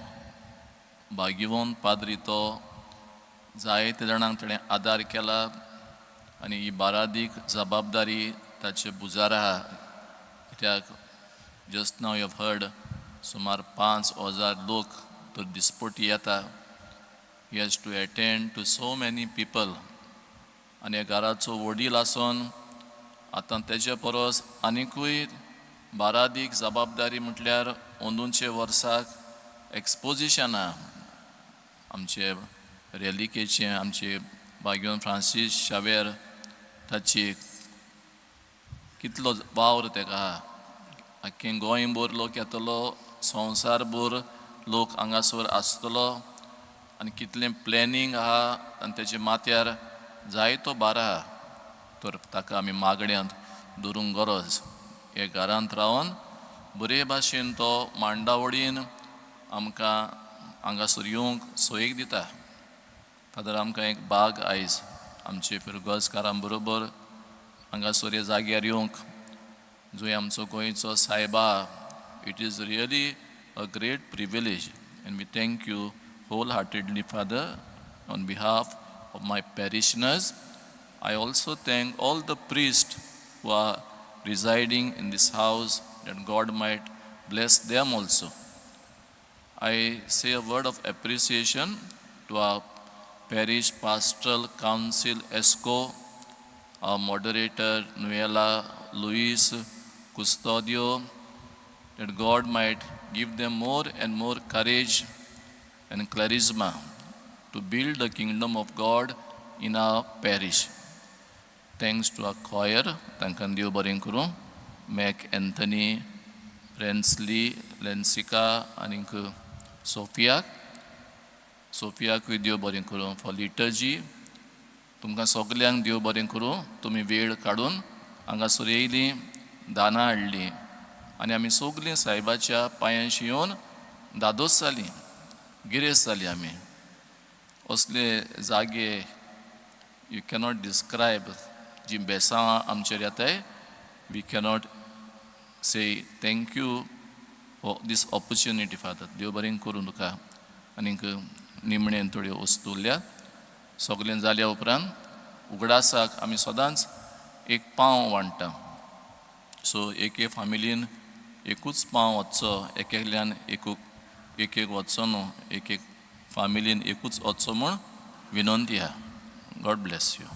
भाग्यवंत पाद्री तो, जायते जाणांक ताणें आदार केला आनी ही बारादीक जबाबदारी ताचे बुजार आहा. कित्याक just now you have heard सुमार 5,000 लोक तर दिसपटी येता. He has to attend to so many people. आनी घराचो वडील आसून आतां तेजे परस आनिकूय बारादीक जबाबदारी म्हटल्यार अंदूचे वर्साक एक्सपोजिशन आहा. आमचे रेलिकेचे आमचे भाग्यवंत फ्रांसीस शावेर ताची कितलो वावर तेका आहा. आख्खें गोंयभर लोक येतलो, संवसारभर लोक हांगासर आसतलो आनी कितलें प्लॅनिंग आहा आनी तेजे माथ्यार जायतो भार आहा. तर ताका आमी मागण्यांत दवरूंक गरज. हे घरांत रावन बरे भाशेन तो मांडावळीन आमकां हांगासर येवंक सोयेक दिता. फादर आमकां एक बाग आयज आमचे फिरगोजकारां बरोबर हांगासर ह्या जाग्यार येवंक, जंय आमचो गोंयचो सायब आहा. It is really a great privilege and we thank you wholeheartedly father on behalf of my parishioners. I also thank all the priests who are residing in this house, that God might bless them also. I say a word of appreciation to our Parish Pastoral Council ESCO, our moderator Nuela Luis Custodio, that God might give them more and more courage and charisma to build the kingdom of God in our parish. Thanks to a choir तांकां देव बरें करूं. Mac Anthony, रेन्सली, Lensika आनीक सोफियाकूय देव बरें करूं. For liturgy तुमकां सगल्यांक देव बरें करूं. तुमी वेळ काडून हांगासर येयलीं, दानां हाडलीं आनी आमी सगलीं सायबाच्या पांयांशी येवन दादोस जालीं, गिरेस्त जालीं. आमी असले जागे यू कॅनॉट डिस्क्रायब, जी बेसांवां आमचेर येताय. We cannot say thank you for this opportunity father. देव बरें करूं तुका. आनीक निमणेन थोड्यो वस्तू उरल्यात. सगलें जाल्या उपरांत उगडासाक आमी सदांच एक पाव वांट्टा. सो एक फॅमिलीन एकूच पाव वचचो, एकल्यान एक वचचो न्हू, एक फॅमिलीन एकूच वचचो म्हूण विनंती आहा. God bless you.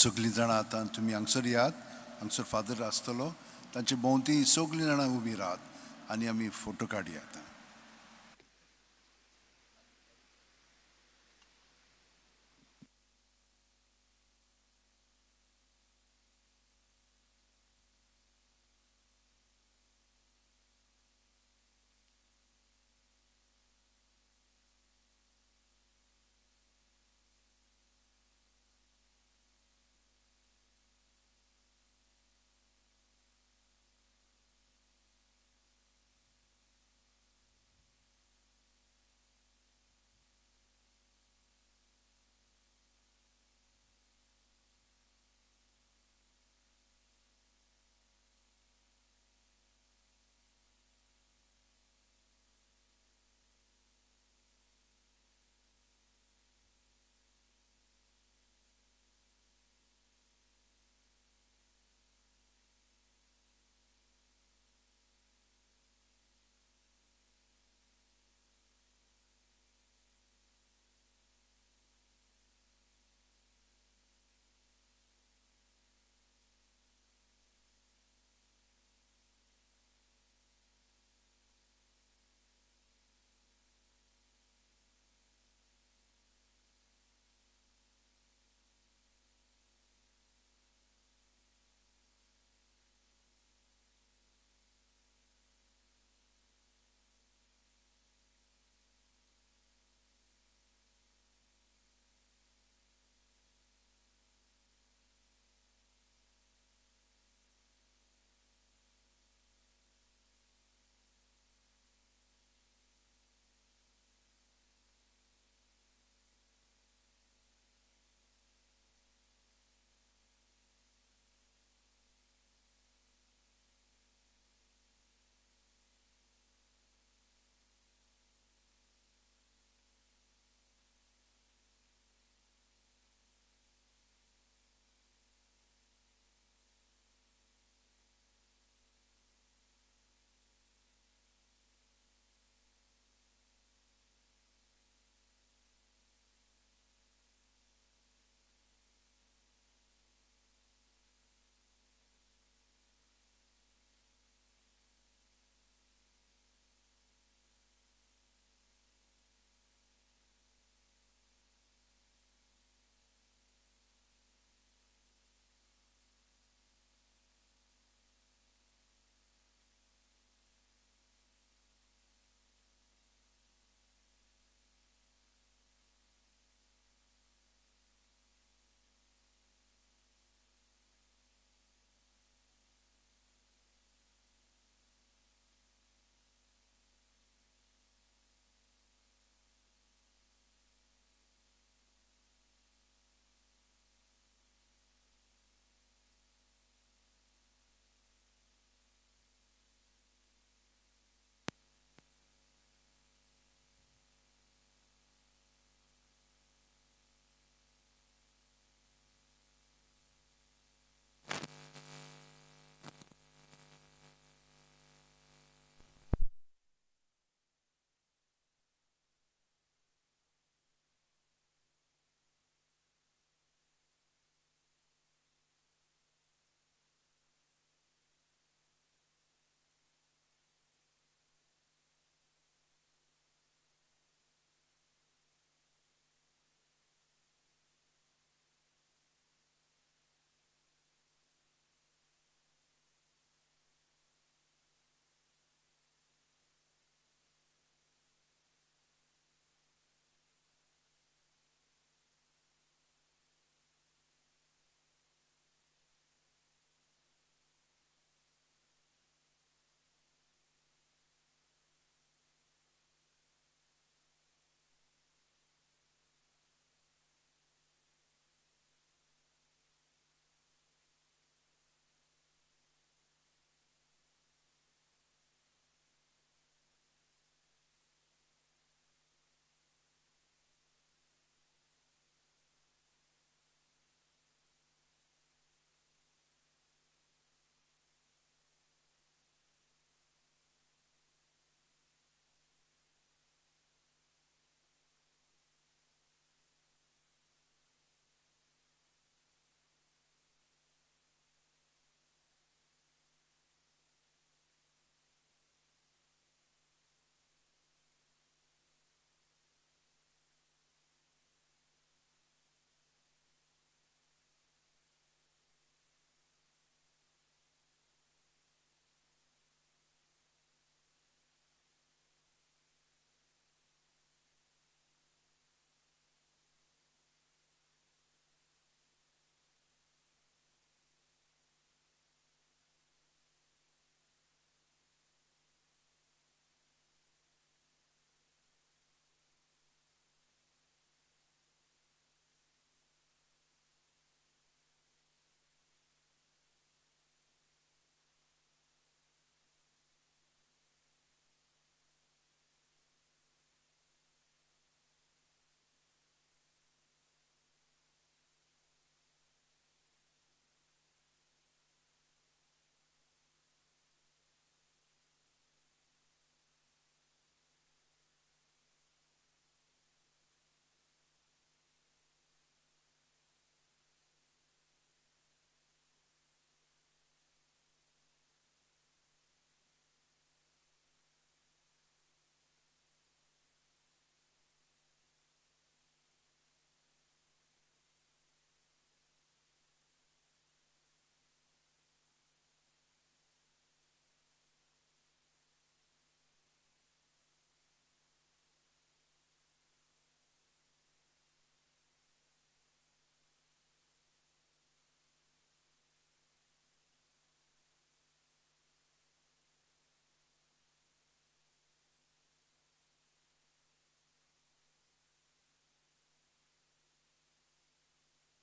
सगलीं जाणां आतां तुमी हांगसर यात. हांगसर फादर आसतलो. तांचे भोंवती सगलीं जाणां उबीं रावात आनी आमी फोटो काडया.